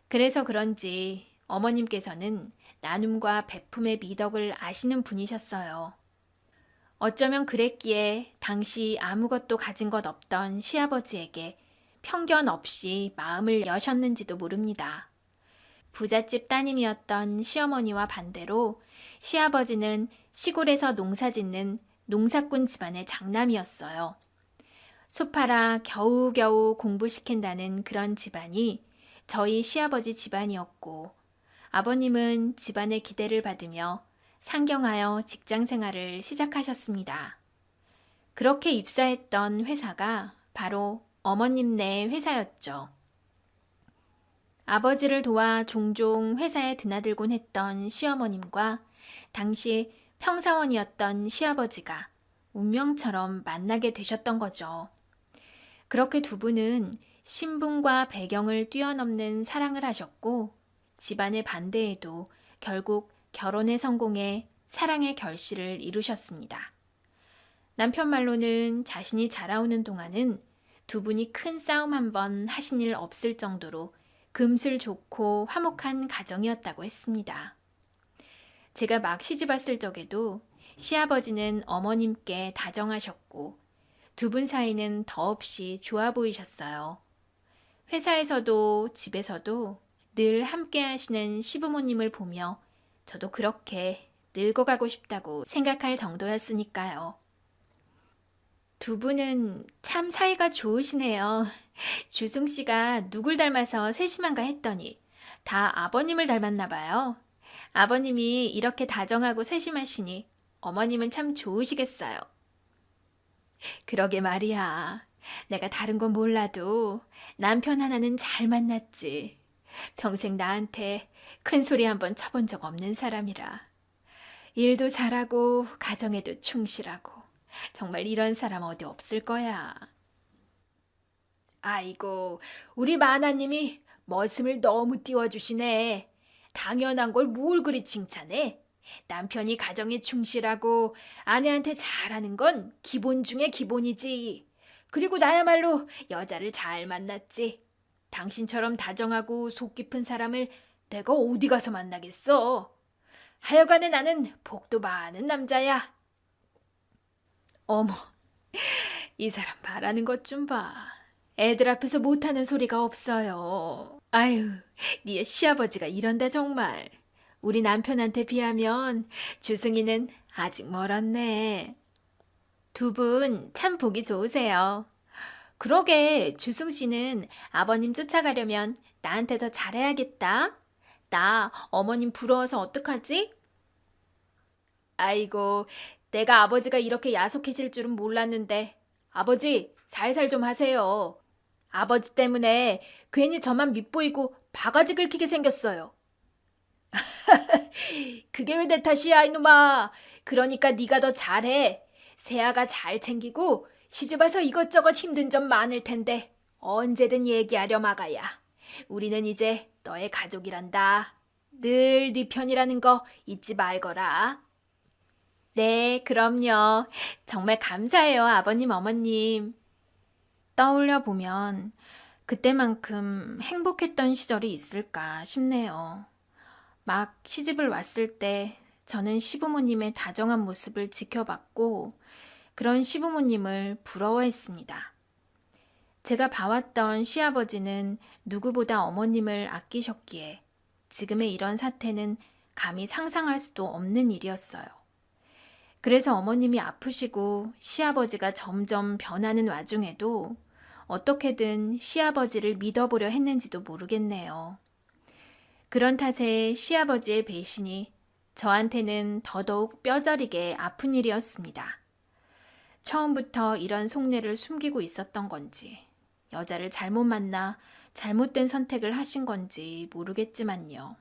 그래서 그런지 어머님께서는 나눔과 베품의 미덕을 아시는 분이셨어요. 어쩌면 그랬기에 당시 아무것도 가진 것 없던 시아버지에게 편견 없이 마음을 여셨는지도 모릅니다. 부잣집 따님이었던 시어머니와 반대로 시아버지는 시골에서 농사짓는 농사꾼 집안의 장남이었어요. 소파라 겨우겨우 공부시킨다는 그런 집안이 저희 시아버지 집안이었고 아버님은 집안의 기대를 받으며 상경하여 직장 생활을 시작하셨습니다. 그렇게 입사했던 회사가 바로 어머님네 회사였죠. 아버지를 도와 종종 회사에 드나들곤 했던 시어머님과 당시 평사원이었던 시아버지가 운명처럼 만나게 되셨던 거죠. 그렇게 두 분은 신분과 배경을 뛰어넘는 사랑을 하셨고 집안의 반대에도 결국 결혼에 성공해 사랑의 결실을 이루셨습니다. 남편 말로는 자신이 자라오는 동안은 두 분이 큰 싸움 한 번 하신 일 없을 정도로 금슬 좋고 화목한 가정이었다고 했습니다. 제가 막 시집왔을 적에도 시아버지는 어머님께 다정하셨고 두 분 사이는 더없이 좋아 보이셨어요. 회사에서도 집에서도 늘 함께 하시는 시부모님을 보며 저도 그렇게 늙어가고 싶다고 생각할 정도였으니까요. 두 분은 참 사이가 좋으시네요. 주승 씨가 누굴 닮아서 세심한가 했더니 다 아버님을 닮았나 봐요. 아버님이 이렇게 다정하고 세심하시니 어머님은 참 좋으시겠어요. 그러게 말이야. 내가 다른 건 몰라도 남편 하나는 잘 만났지. 평생 나한테 큰 소리 한번 쳐본 적 없는 사람이라. 일도 잘하고 가정에도 충실하고 정말 이런 사람 어디 없을 거야. 아이고, 우리 마나님이 머슴을 너무 띄워주시네. 당연한 걸 뭘 그리 칭찬해? 남편이 가정에 충실하고 아내한테 잘하는 건 기본 중에 기본이지. 그리고 나야말로 여자를 잘 만났지. 당신처럼 다정하고 속 깊은 사람을 내가 어디 가서 만나겠어. 하여간에 나는 복도 많은 남자야. 어머, 이 사람 말하는 것 좀 봐. 애들 앞에서 못하는 소리가 없어요. 아유, 니의 시아버지가 이런다 정말. 우리 남편한테 비하면 주승이는 아직 멀었네. 두 분 참 보기 좋으세요. 그러게 주승 씨는 아버님 쫓아가려면 나한테 더 잘해야겠다. 나 어머님 부러워서 어떡하지? 아이고, 내가 아버지가 이렇게 야속해질 줄은 몰랐는데 아버지 살살 좀 하세요. 아버지 때문에 괜히 저만 밉보이고 바가지 긁히게 생겼어요. 그게 왜 내 탓이야 이놈아. 그러니까 네가 더 잘해. 세아가 잘 챙기고 시집와서 이것저것 힘든 점 많을 텐데 언제든 얘기하렴 아가야. 우리는 이제 너의 가족이란다. 늘 네 편이라는 거 잊지 말거라. 네, 그럼요. 정말 감사해요, 아버님, 어머님. 떠올려 보면 그때만큼 행복했던 시절이 있을까 싶네요. 막 시집을 왔을 때 저는 시부모님의 다정한 모습을 지켜봤고 그런 시부모님을 부러워했습니다. 제가 봐왔던 시아버지는 누구보다 어머님을 아끼셨기에 지금의 이런 사태는 감히 상상할 수도 없는 일이었어요. 그래서 어머님이 아프시고 시아버지가 점점 변하는 와중에도 어떻게든 시아버지를 믿어보려 했는지도 모르겠네요. 그런 탓에 시아버지의 배신이 저한테는 더더욱 뼈저리게 아픈 일이었습니다. 처음부터 이런 속내를 숨기고 있었던 건지, 여자를 잘못 만나 잘못된 선택을 하신 건지 모르겠지만요.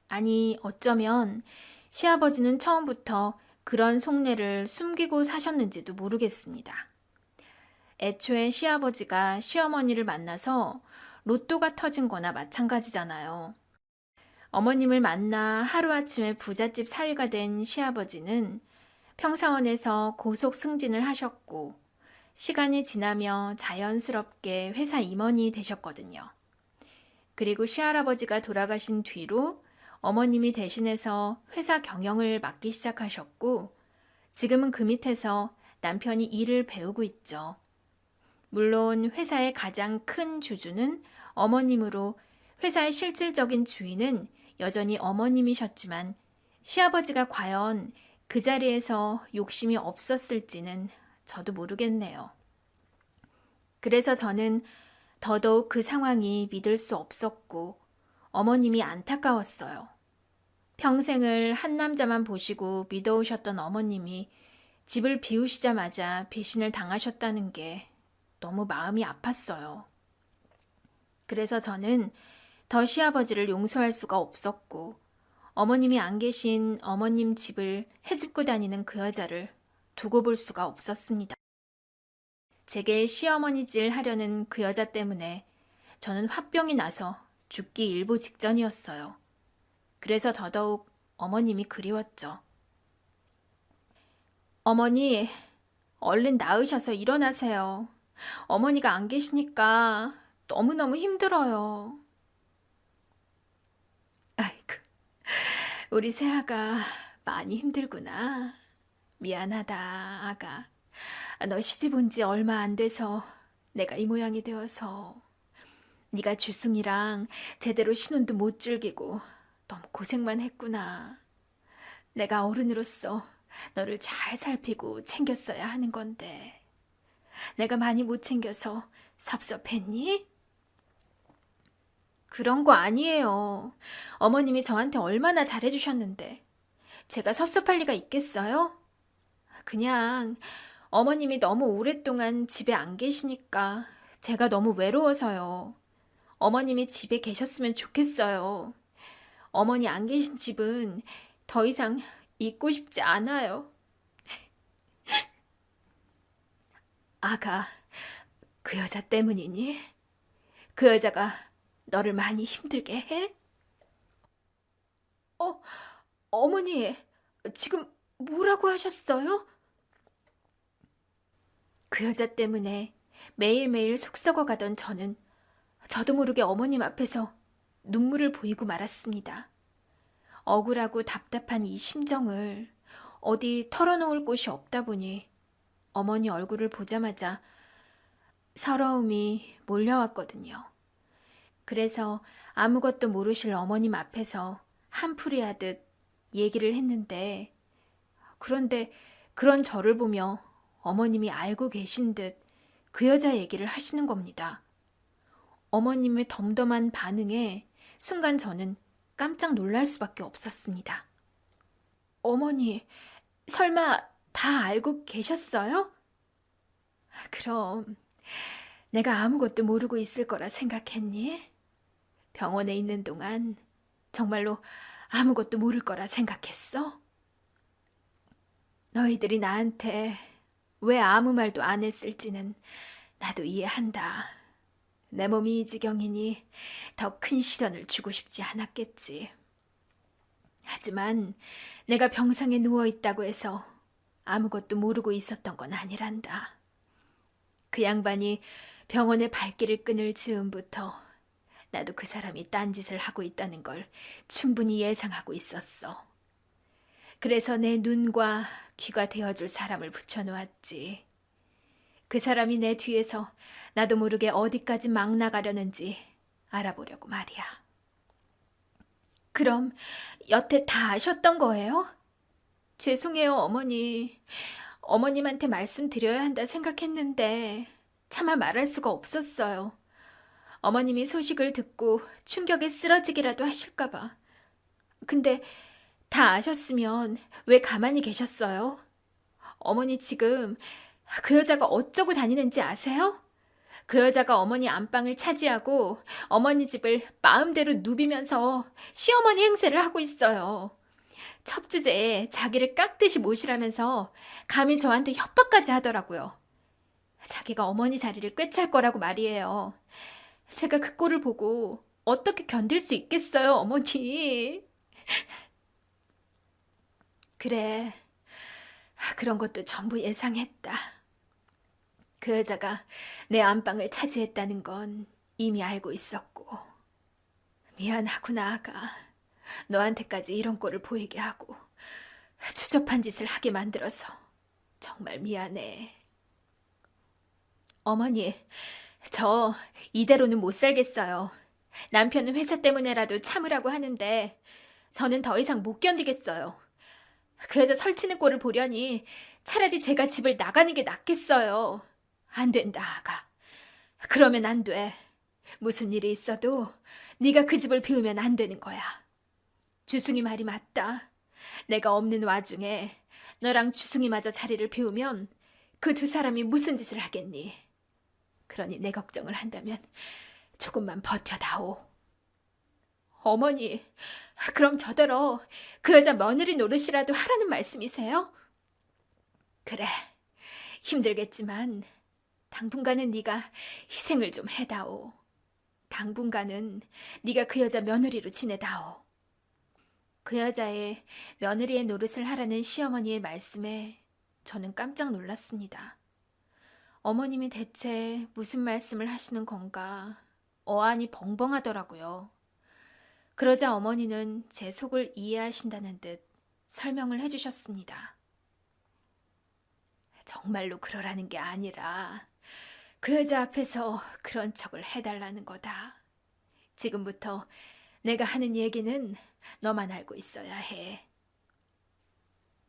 아니, 어쩌면 시아버지는 처음부터 그런 속내를 숨기고 사셨는지도 모르겠습니다. 애초에 시아버지가 시어머니를 만나서 로또가 터진 거나 마찬가지잖아요. 어머님을 만나 하루아침에 부잣집 사위가 된 시아버지는 평사원에서 고속 승진을 하셨고 시간이 지나며 자연스럽게 회사 임원이 되셨거든요. 그리고 시할아버지가 돌아가신 뒤로 어머님이 대신해서 회사 경영을 맡기 시작하셨고 지금은 그 밑에서 남편이 일을 배우고 있죠. 물론 회사의 가장 큰 주주는 어머님으로 회사의 실질적인 주인은 여전히 어머님이셨지만 시아버지가 과연 그 자리에서 욕심이 없었을지는 저도 모르겠네요. 그래서 저는 더더욱 그 상황이 믿을 수 없었고 어머님이 안타까웠어요. 평생을 한 남자만 보시고 믿어오셨던 어머님이 집을 비우시자마자 배신을 당하셨다는 게 너무 마음이 아팠어요. 그래서 저는 더 시아버지를 용서할 수가 없었고 어머님이 안 계신 어머님 집을 헤집고 다니는 그 여자를 두고 볼 수가 없었습니다. 제게 시어머니 질 하려는 그 여자 때문에 저는 화병이 나서 죽기 일보 직전이었어요. 그래서 더더욱 어머님이 그리웠죠. 어머니, 얼른 나으셔서 일어나세요. 어머니가 안 계시니까 너무너무 힘들어요. 아이고, 우리 새아가 많이 힘들구나. 미안하다, 아가. 너 시집 온 지 얼마 안 돼서 내가 이 모양이 되어서 네가 주승이랑 제대로 신혼도 못 즐기고 너무 고생만 했구나. 내가 어른으로서 너를 잘 살피고 챙겼어야 하는 건데 내가 많이 못 챙겨서 섭섭했니? 그런 거 아니에요. 어머님이 저한테 얼마나 잘해주셨는데. 제가 섭섭할 리가 있겠어요? 그냥 어머님이 너무 오랫동안 집에 안 계시니까 제가 너무 외로워서요. 어머님이 집에 계셨으면 좋겠어요. 어머니 안 계신 집은 더 이상 있고 싶지 않아요. 아가, 그 여자 때문이니? 그 여자가 너를 많이 힘들게 해? 어, 어머니, 지금 뭐라고 하셨어요? 그 여자 때문에 매일매일 속썩어가던 저도 모르게 어머님 앞에서 눈물을 보이고 말았습니다. 억울하고 답답한 이 심정을 어디 털어놓을 곳이 없다 보니 어머니 얼굴을 보자마자 서러움이 몰려왔거든요. 그래서 아무것도 모르실 어머님 앞에서 한풀이 하듯 얘기를 했는데, 그런데 그런 저를 보며 어머님이 알고 계신 듯 그 여자 얘기를 하시는 겁니다. 어머님의 덤덤한 반응에 순간 저는 깜짝 놀랄 수밖에 없었습니다. 어머니, 설마 다 알고 계셨어요? 그럼 내가 아무것도 모르고 있을 거라 생각했니? 병원에 있는 동안 정말로 아무것도 모를 거라 생각했어? 너희들이 나한테 왜 아무 말도 안 했을지는 나도 이해한다. 내 몸이 이 지경이니 더 큰 시련을 주고 싶지 않았겠지. 하지만 내가 병상에 누워있다고 해서 아무것도 모르고 있었던 건 아니란다. 그 양반이 병원에 발길을 끊을 즈음부터 나도 그 사람이 딴짓을 하고 있다는 걸 충분히 예상하고 있었어. 그래서 내 눈과 귀가 되어줄 사람을 붙여놓았지. 그 사람이 내 뒤에서 나도 모르게 어디까지 막 나가려는지 알아보려고 말이야. 그럼 여태 다 아셨던 거예요? 죄송해요, 어머니. 어머님한테 말씀드려야 한다 생각했는데 차마 말할 수가 없었어요. 어머님이 소식을 듣고 충격에 쓰러지기라도 하실까봐. 근데 다 아셨으면 왜 가만히 계셨어요? 어머니 지금 그 여자가 어쩌고 다니는지 아세요? 그 여자가 어머니 안방을 차지하고 어머니 집을 마음대로 누비면서 시어머니 행세를 하고 있어요. 첩주제에 자기를 깍듯이 모시라면서 감히 저한테 협박까지 하더라고요. 자기가 어머니 자리를 꿰찰 거라고 말이에요. 제가 그 꼴을 보고 어떻게 견딜 수 있겠어요, 어머니. 그래, 그런 것도 전부 예상했다. 그 여자가 내 안방을 차지했다는 건 이미 알고 있었고. 미안하구나, 아가. 너한테까지 이런 꼴을 보이게 하고 추접한 짓을 하게 만들어서 정말 미안해. 어머니, 저 이대로는 못 살겠어요. 남편은 회사 때문에라도 참으라고 하는데 저는 더 이상 못 견디겠어요. 그 여자 설치는 꼴을 보려니 차라리 제가 집을 나가는 게 낫겠어요. 안 된다, 아가. 그러면 안 돼. 무슨 일이 있어도 네가 그 집을 비우면 안 되는 거야. 주승이 말이 맞다. 내가 없는 와중에 너랑 주승이마저 자리를 비우면 그 두 사람이 무슨 짓을 하겠니? 그러니 내 걱정을 한다면 조금만 버텨다오. 어머니, 그럼 저더러 그 여자 며느리 노릇이라도 하라는 말씀이세요? 그래, 힘들겠지만 당분간은 네가 희생을 좀 해다오. 당분간은 네가 그 여자 며느리로 지내다오. 그 여자의 며느리의 노릇을 하라는 시어머니의 말씀에 저는 깜짝 놀랐습니다. 어머님이 대체 무슨 말씀을 하시는 건가 어안이 벙벙하더라고요. 그러자 어머니는 제 속을 이해하신다는 듯 설명을 해주셨습니다. 정말로 그러라는 게 아니라 그 여자 앞에서 그런 척을 해달라는 거다. 지금부터 내가 하는 얘기는 너만 알고 있어야 해.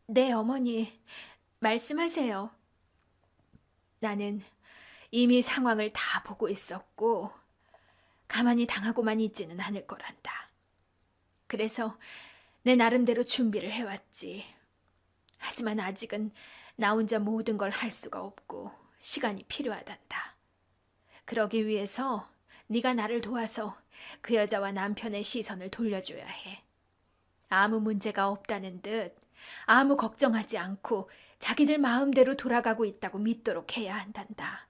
네, 어머니, 말씀하세요. 나는 이미 상황을 다 보고 있었고 가만히 당하고만 있지는 않을 거란다. 그래서 내 나름대로 준비를 해왔지. 하지만 아직은 나 혼자 모든 걸 할 수가 없고 시간이 필요하단다. 그러기 위해서 네가 나를 도와서 그 여자와 남편의 시선을 돌려줘야 해. 아무 문제가 없다는 듯 아무 걱정하지 않고 자기들 마음대로 돌아가고 있다고 믿도록 해야 한단다.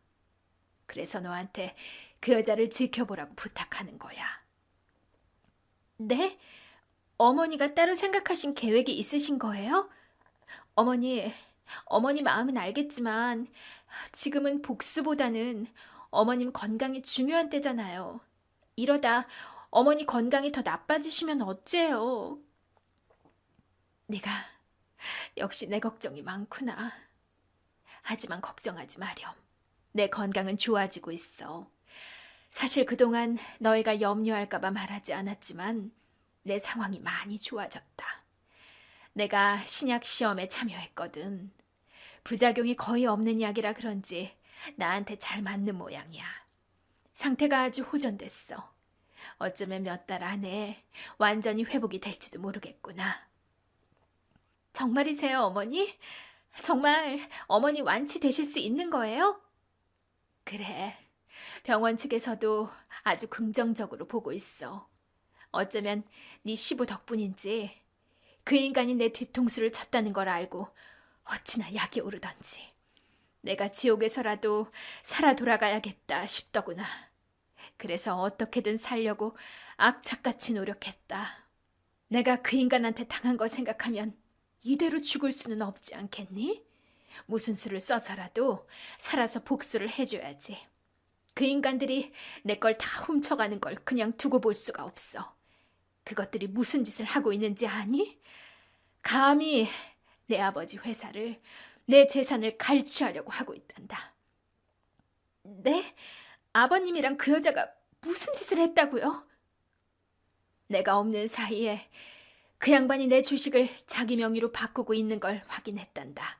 그래서 너한테 그 여자를 지켜보라고 부탁하는 거야. 네? 어머니가 따로 생각하신 계획이 있으신 거예요? 어머니 마음은 알겠지만 지금은 복수보다는 어머님 건강이 중요한 때잖아요. 이러다 어머니 건강이 더 나빠지시면 어째요? 네가 역시 내 걱정이 많구나. 하지만 걱정하지 마렴. 내 건강은 좋아지고 있어. 사실 그동안 너희가 염려할까봐 말하지 않았지만 내 상황이 많이 좋아졌다. 내가 신약 시험에 참여했거든. 부작용이 거의 없는 약이라 그런지 나한테 잘 맞는 모양이야. 상태가 아주 호전됐어. 어쩌면 몇 달 안에 완전히 회복이 될지도 모르겠구나. 정말이세요, 어머니? 정말 어머니 완치되실 수 있는 거예요? 그래. 병원 측에서도 아주 긍정적으로 보고 있어. 어쩌면 네 시부 덕분인지 그 인간이 내 뒤통수를 쳤다는 걸 알고 어찌나 약이 오르던지. 내가 지옥에서라도 살아 돌아가야겠다 싶더구나. 그래서 어떻게든 살려고 악착같이 노력했다. 내가 그 인간한테 당한 거 생각하면 이대로 죽을 수는 없지 않겠니? 무슨 수를 써서라도 살아서 복수를 해줘야지. 그 인간들이 내 걸 다 훔쳐가는 걸 그냥 두고 볼 수가 없어. 그것들이 무슨 짓을 하고 있는지 아니? 감히 내 아버지 회사를, 내 재산을 갈취하려고 하고 있단다. 네? 아버님이랑 그 여자가 무슨 짓을 했다고요? 내가 없는 사이에 그 양반이 내 주식을 자기 명의로 바꾸고 있는 걸 확인했단다.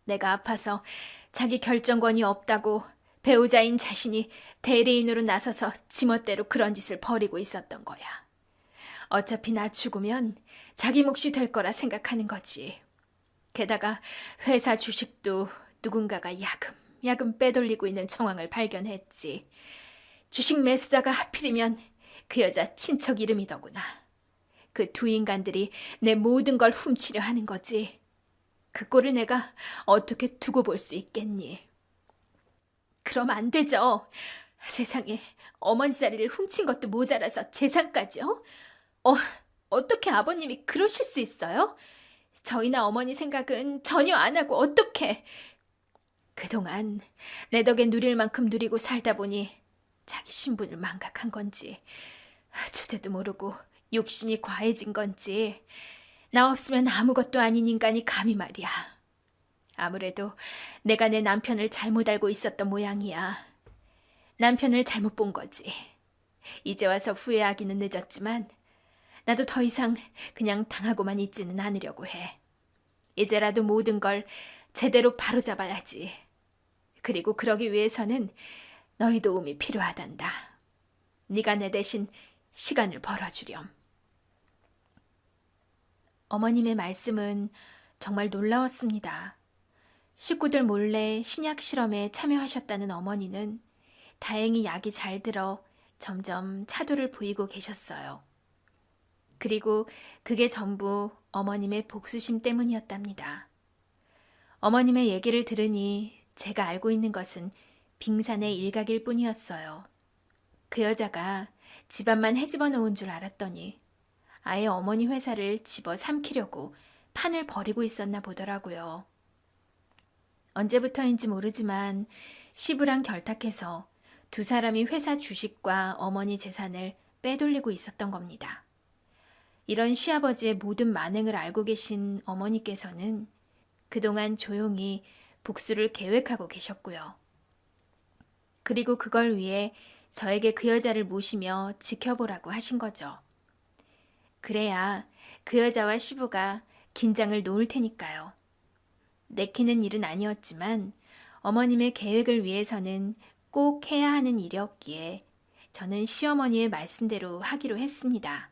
내가 아파서 자기 결정권이 없다고 배우자인 자신이 대리인으로 나서서 지멋대로 그런 짓을 벌이고 있었던 거야. 어차피 나 죽으면 자기 몫이 될 거라 생각하는 거지. 게다가 회사 주식도 누군가가 야금야금 빼돌리고 있는 정황을 발견했지. 주식 매수자가 하필이면 그 여자 친척 이름이더구나. 그 두 인간들이 내 모든 걸 훔치려 하는 거지. 그 꼴을 내가 어떻게 두고 볼 수 있겠니? 그럼 안 되죠. 세상에 어머니 자리를 훔친 것도 모자라서 재산까지요? 어떻게 아버님이 그러실 수 있어요? 저희나 어머니 생각은 전혀 안 하고 어떻게? 그동안 내 덕에 누릴 만큼 누리고 살다 보니 자기 신분을 망각한 건지 주제도 모르고 욕심이 과해진 건지 나 없으면 아무것도 아닌 인간이 감히 말이야. 아무래도 내가 내 남편을 잘못 알고 있었던 모양이야. 남편을 잘못 본 거지. 이제 와서 후회하기는 늦었지만 나도 더 이상 그냥 당하고만 있지는 않으려고 해. 이제라도 모든 걸 제대로 바로잡아야지. 그리고 그러기 위해서는 너희 도움이 필요하단다. 네가 내 대신 시간을 벌어주렴. 어머님의 말씀은 정말 놀라웠습니다. 식구들 몰래 신약 실험에 참여하셨다는 어머니는 다행히 약이 잘 들어 점점 차도를 보이고 계셨어요. 그리고 그게 전부 어머님의 복수심 때문이었답니다. 어머님의 얘기를 들으니 제가 알고 있는 것은 빙산의 일각일 뿐이었어요. 그 여자가 집안만 헤집어 놓은 줄 알았더니 아예 어머니 회사를 집어 삼키려고 판을 벌이고 있었나 보더라고요. 언제부터인지 모르지만 시부랑 결탁해서 두 사람이 회사 주식과 어머니 재산을 빼돌리고 있었던 겁니다. 이런 시아버지의 모든 만행을 알고 계신 어머니께서는 그동안 조용히 복수를 계획하고 계셨고요. 그리고 그걸 위해 저에게 그 여자를 모시며 지켜보라고 하신 거죠. 그래야 그 여자와 시부가 긴장을 놓을 테니까요. 내키는 일은 아니었지만 어머님의 계획을 위해서는 꼭 해야 하는 일이었기에 저는 시어머니의 말씀대로 하기로 했습니다.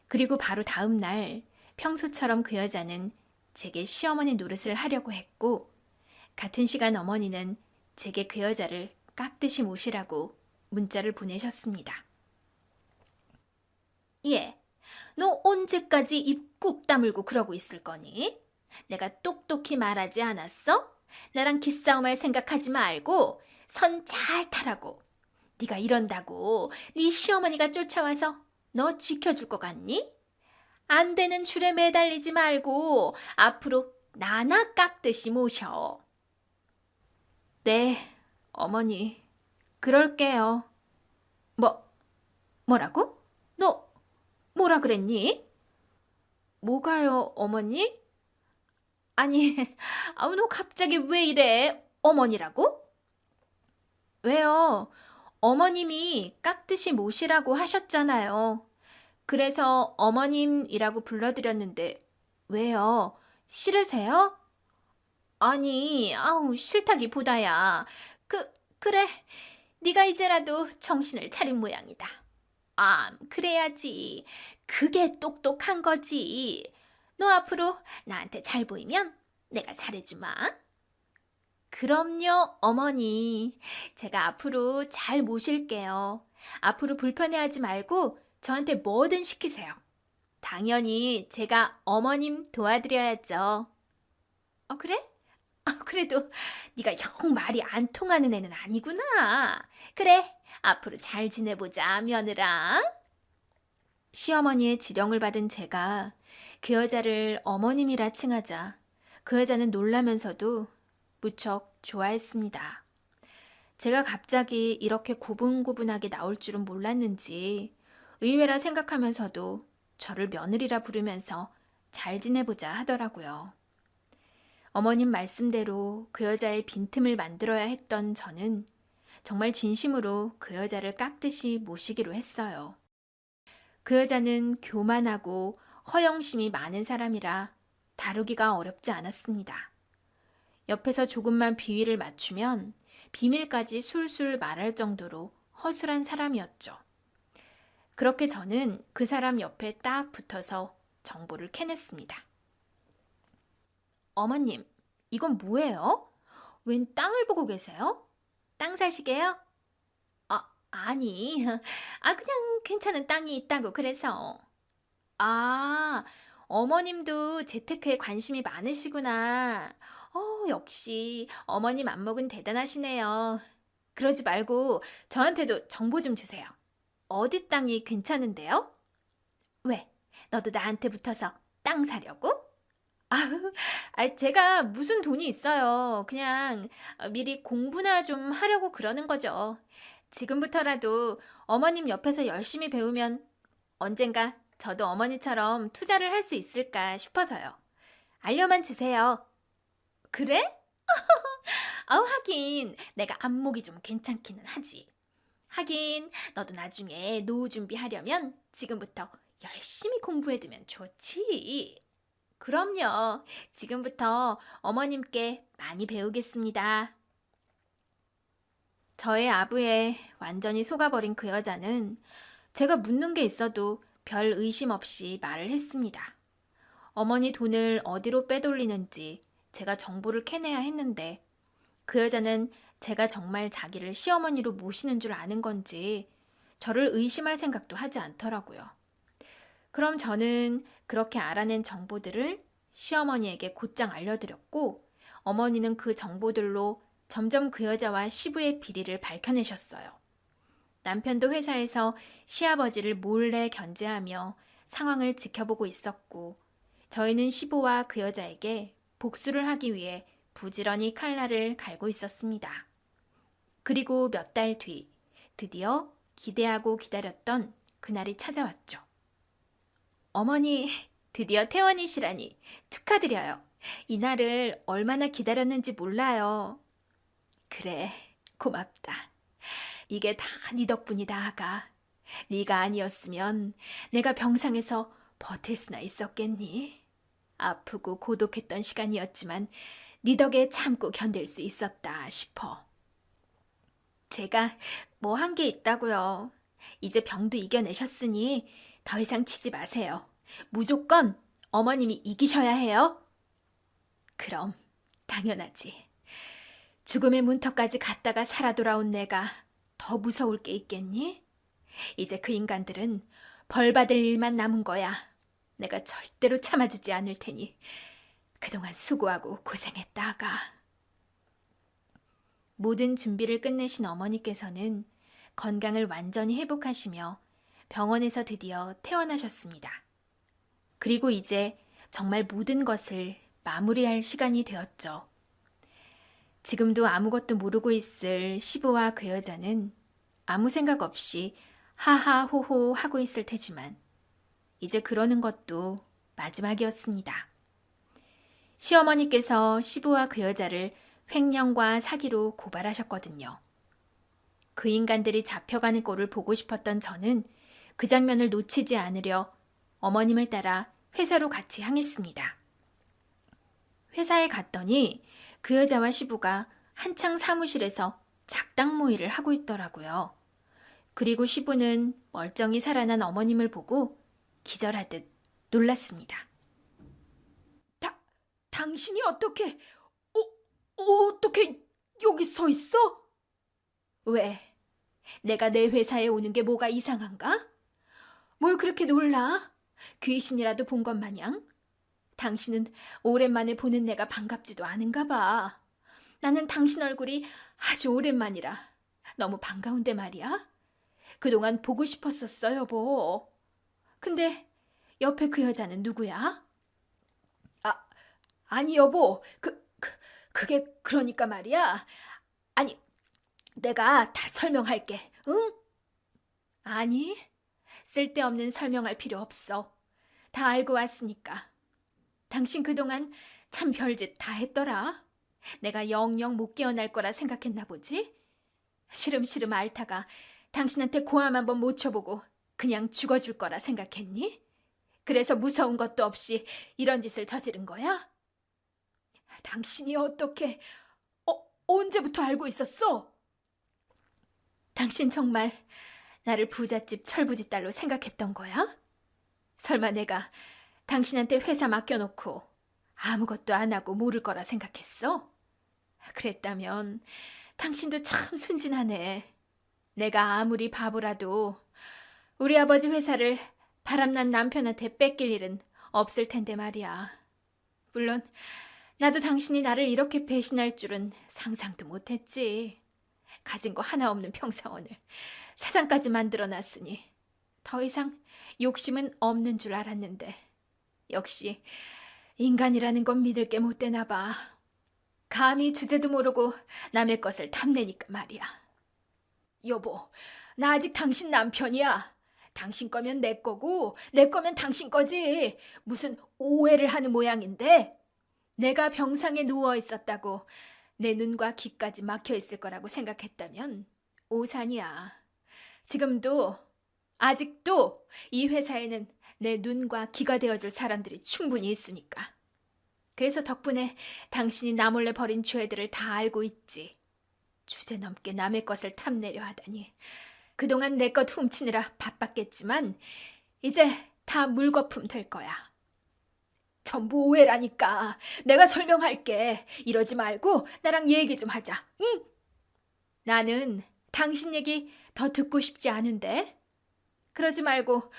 그리고 바로 다음 날 평소처럼 그 여자는 제게 시어머니 노릇을 하려고 했고, 같은 시간 어머니는 제게 그 여자를 깍듯이 모시라고 문자를 보내셨습니다. 예, 너 언제까지 입 꾹 다물고 그러고 있을 거니? 내가 똑똑히 말하지 않았어? 나랑 기싸움할 생각하지 말고 선 잘 타라고. 네가 이런다고 네 시어머니가 쫓아와서 너 지켜줄 것 같니? 안 되는 줄에 매달리지 말고 앞으로 나나 깍듯이 모셔. 네, 어머니, 그럴게요. 뭐라고? 너 뭐라 그랬니? 뭐가요, 어머니? 아니, 너 갑자기 왜 이래? 어머니라고? 왜요? 어머님이 깍듯이 모시라고 하셨잖아요. 그래서 어머님이라고 불러드렸는데 왜요? 싫으세요? 아니, 싫다기보다야. 그래. 네가 이제라도 정신을 차린 모양이다. 그래야지. 그게 똑똑한 거지. 너 앞으로 나한테 잘 보이면 내가 잘해주마. 그럼요, 어머니. 제가 앞으로 잘 모실게요. 앞으로 불편해하지 말고 저한테 뭐든 시키세요. 당연히 제가 어머님 도와드려야죠. 그래? 그래도 네가 영 말이 안 통하는 애는 아니구나. 그래, 앞으로 잘 지내보자, 며느라. 시어머니의 지령을 받은 제가 그 여자를 어머님이라 칭하자 그 여자는 놀라면서도 무척 좋아했습니다. 제가 갑자기 이렇게 고분고분하게 나올 줄은 몰랐는지 의외라 생각하면서도 저를 며느리라 부르면서 잘 지내보자 하더라고요. 어머님 말씀대로 그 여자의 빈틈을 만들어야 했던 저는 정말 진심으로 그 여자를 깍듯이 모시기로 했어요. 그 여자는 교만하고 허영심이 많은 사람이라 다루기가 어렵지 않았습니다. 옆에서 조금만 비위를 맞추면 비밀까지 술술 말할 정도로 허술한 사람이었죠. 그렇게 저는 그 사람 옆에 딱 붙어서 정보를 캐냈습니다. 어머님, 이건 뭐예요? 웬 땅을 보고 계세요? 땅 사시게요? 아니, 그냥 괜찮은 땅이 있다고 그래서. 어머님도 재테크에 관심이 많으시구나. 역시 어머님 안목은 대단하시네요. 그러지 말고 저한테도 정보 좀 주세요. 어디 땅이 괜찮은데요? 왜? 너도 나한테 붙어서 땅 사려고? 제가 무슨 돈이 있어요. 그냥 미리 공부나 좀 하려고 그러는 거죠. 지금부터라도 어머님 옆에서 열심히 배우면 언젠가 저도 어머니처럼 투자를 할 수 있을까 싶어서요. 알려만 주세요. 그래? 하긴 내가 안목이 좀 괜찮기는 하지. 하긴 너도 나중에 노후 준비하려면 지금부터 열심히 공부해두면 좋지. 그럼요. 지금부터 어머님께 많이 배우겠습니다. 저의 아부에 완전히 속아버린 그 여자는 제가 묻는 게 있어도 별 의심 없이 말을 했습니다. 어머니 돈을 어디로 빼돌리는지 제가 정보를 캐내야 했는데 그 여자는 제가 정말 자기를 시어머니로 모시는 줄 아는 건지 저를 의심할 생각도 하지 않더라고요. 그럼 저는 그렇게 알아낸 정보들을 시어머니에게 곧장 알려드렸고 어머니는 그 정보들로 점점 그 여자와 시부의 비리를 밝혀내셨어요. 남편도 회사에서 시아버지를 몰래 견제하며 상황을 지켜보고 있었고 저희는 시부와 그 여자에게 복수를 하기 위해 부지런히 칼날을 갈고 있었습니다. 그리고 몇 달 뒤 드디어 기대하고 기다렸던 그날이 찾아왔죠. 어머니, 드디어 퇴원이시라니 축하드려요. 이날을 얼마나 기다렸는지 몰라요. 그래, 고맙다. 이게 다 네 덕분이다, 아가. 네가 아니었으면 내가 병상에서 버틸 수나 있었겠니? 아프고 고독했던 시간이었지만 네 덕에 참고 견딜 수 있었다 싶어. 제가 뭐 한 게 있다고요. 이제 병도 이겨내셨으니 더 이상 치지 마세요. 무조건 어머님이 이기셔야 해요. 그럼 당연하지. 죽음의 문턱까지 갔다가 살아 돌아온 내가 더 무서울 게 있겠니? 이제 그 인간들은 벌 받을 일만 남은 거야. 내가 절대로 참아주지 않을 테니 그동안 수고하고 고생했다가. 모든 준비를 끝내신 어머니께서는 건강을 완전히 회복하시며 병원에서 드디어 퇴원하셨습니다. 그리고 이제 정말 모든 것을 마무리할 시간이 되었죠. 지금도 아무것도 모르고 있을 시부와 그 여자는 아무 생각 없이 하하호호 하고 있을 테지만 이제 그러는 것도 마지막이었습니다. 시어머니께서 시부와 그 여자를 횡령과 사기로 고발하셨거든요. 그 인간들이 잡혀가는 꼴을 보고 싶었던 저는 그 장면을 놓치지 않으려 어머님을 따라 회사로 같이 향했습니다. 회사에 갔더니 그 여자와 시부가 한창 사무실에서 작당 모의를 하고 있더라고요. 그리고 시부는 멀쩡히 살아난 어머님을 보고 기절하듯 놀랐습니다. 당신이 어떻게 여기 서 있어? 왜? 내가 내 회사에 오는 게 뭐가 이상한가? 뭘 그렇게 놀라? 귀신이라도 본 것 마냥? 당신은 오랜만에 보는 내가 반갑지도 않은가 봐. 나는 당신 얼굴이 아주 오랜만이라 너무 반가운데 말이야. 그동안 보고 싶었었어, 여보. 근데 옆에 그 여자는 누구야? 아니 여보, 그게 그러니까 말이야. 아니, 내가 다 설명할게, 응? 아니, 쓸데없는 설명할 필요 없어. 다 알고 왔으니까. 당신 그동안 참 별짓 다 했더라. 내가 영영 못 깨어날 거라 생각했나 보지? 시름시름 앓다가 당신한테 고함 한번 못 쳐보고 그냥 죽어줄 거라 생각했니? 그래서 무서운 것도 없이 이런 짓을 저지른 거야? 당신이 어떻게, 언제부터 알고 있었어? 당신 정말 나를 부잣집 철부지 딸로 생각했던 거야? 설마 내가 당신한테 회사 맡겨놓고 아무것도 안 하고 모를 거라 생각했어? 그랬다면 당신도 참 순진하네. 내가 아무리 바보라도 우리 아버지 회사를 바람난 남편한테 뺏길 일은 없을 텐데 말이야. 물론 나도 당신이 나를 이렇게 배신할 줄은 상상도 못했지. 가진 거 하나 없는 평사원을 사장까지 만들어놨으니 더 이상 욕심은 없는 줄 알았는데 역시 인간이라는 건 믿을 게 못 되나 봐. 감히 주제도 모르고 남의 것을 탐내니까 말이야. 여보, 나 아직 당신 남편이야. 당신 거면 내 거고 내 거면 당신 거지. 무슨 오해를 하는 모양인데. 내가 병상에 누워 있었다고 내 눈과 귀까지 막혀 있을 거라고 생각했다면 오산이야. 지금도 아직도 이 회사에는 내 눈과 귀가 되어줄 사람들이 충분히 있으니까. 그래서 덕분에 당신이 나 몰래 벌인 죄들을 다 알고 있지. 주제넘게 남의 것을 탐내려 하다니. 그동안 내 것 훔치느라 바빴겠지만 이제 다 물거품 될 거야. 전부 오해라니까. 내가 설명할게. 이러지 말고 나랑 얘기 좀 하자. 응? 나는 당신 얘기 더 듣고 싶지 않은데. 그러지 말고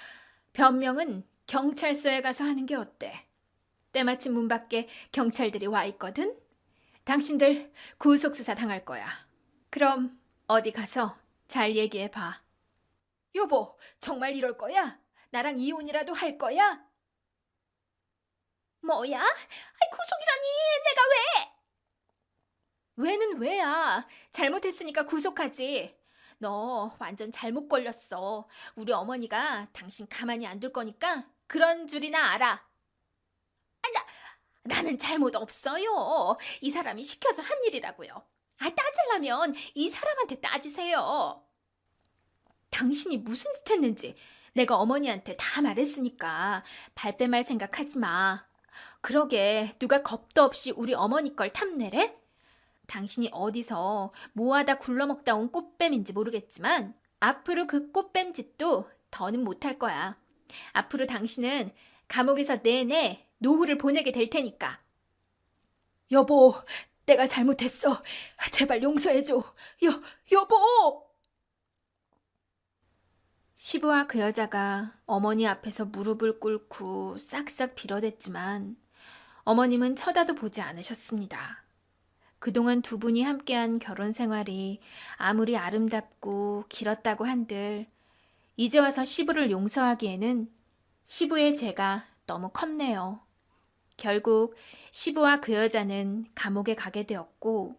변명은 경찰서에 가서 하는 게 어때? 때마침 문 밖에 경찰들이 와 있거든. 당신들 구속수사 당할 거야. 그럼 어디 가서 잘 얘기해 봐. 여보, 정말 이럴 거야? 나랑 이혼이라도 할 거야? 뭐야? 구속이라니. 내가 왜? 왜는 왜야. 잘못했으니까 구속하지. 너 완전 잘못 걸렸어. 우리 어머니가 당신 가만히 안 둘 거니까 그런 줄이나 알아. 나는 잘못 없어요. 이 사람이 시켜서 한 일이라고요. 따지려면 이 사람한테 따지세요. 당신이 무슨 짓 했는지 내가 어머니한테 다 말했으니까 발뺌할 생각하지 마. 그러게 누가 겁도 없이 우리 어머니 걸 탐내래? 당신이 어디서 뭐하다 굴러먹다 온 꽃뱀인지 모르겠지만 앞으로 그 꽃뱀 짓도 더는 못할 거야. 앞으로 당신은 감옥에서 내내 노후를 보내게 될 테니까. 여보, 내가 잘못했어. 제발 용서해줘. 여보! 시부와 그 여자가 어머니 앞에서 무릎을 꿇고 싹싹 빌어댔지만 어머님은 쳐다도 보지 않으셨습니다. 그동안 두 분이 함께한 결혼 생활이 아무리 아름답고 길었다고 한들 이제 와서 시부를 용서하기에는 시부의 죄가 너무 컸네요. 결국 시부와 그 여자는 감옥에 가게 되었고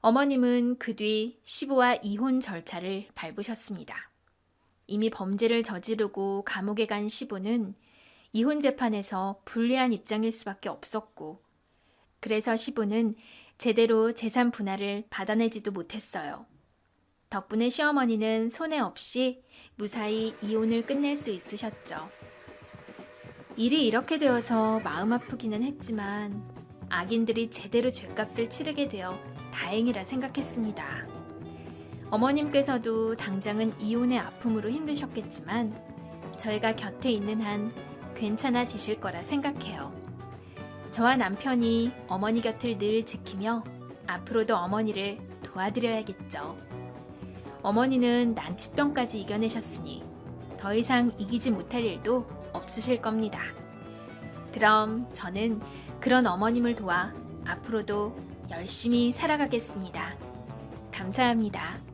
어머님은 그 뒤 시부와 이혼 절차를 밟으셨습니다. 이미 범죄를 저지르고 감옥에 간 시부는 이혼 재판에서 불리한 입장일 수밖에 없었고 그래서 시부는 제대로 재산 분할을 받아내지도 못했어요. 덕분에 시어머니는 손해 없이 무사히 이혼을 끝낼 수 있으셨죠. 일이 이렇게 되어서 마음 아프기는 했지만 악인들이 제대로 죗값을 치르게 되어 다행이라 생각했습니다. 어머님께서도 당장은 이혼의 아픔으로 힘드셨겠지만 저희가 곁에 있는 한 괜찮아지실 거라 생각해요. 저와 남편이 어머니 곁을 늘 지키며 앞으로도 어머니를 도와드려야겠죠. 어머니는 난치병까지 이겨내셨으니 더 이상 이기지 못할 일도 없으실 겁니다. 그럼 저는 그런 어머님을 도와 앞으로도 열심히 살아가겠습니다. 감사합니다.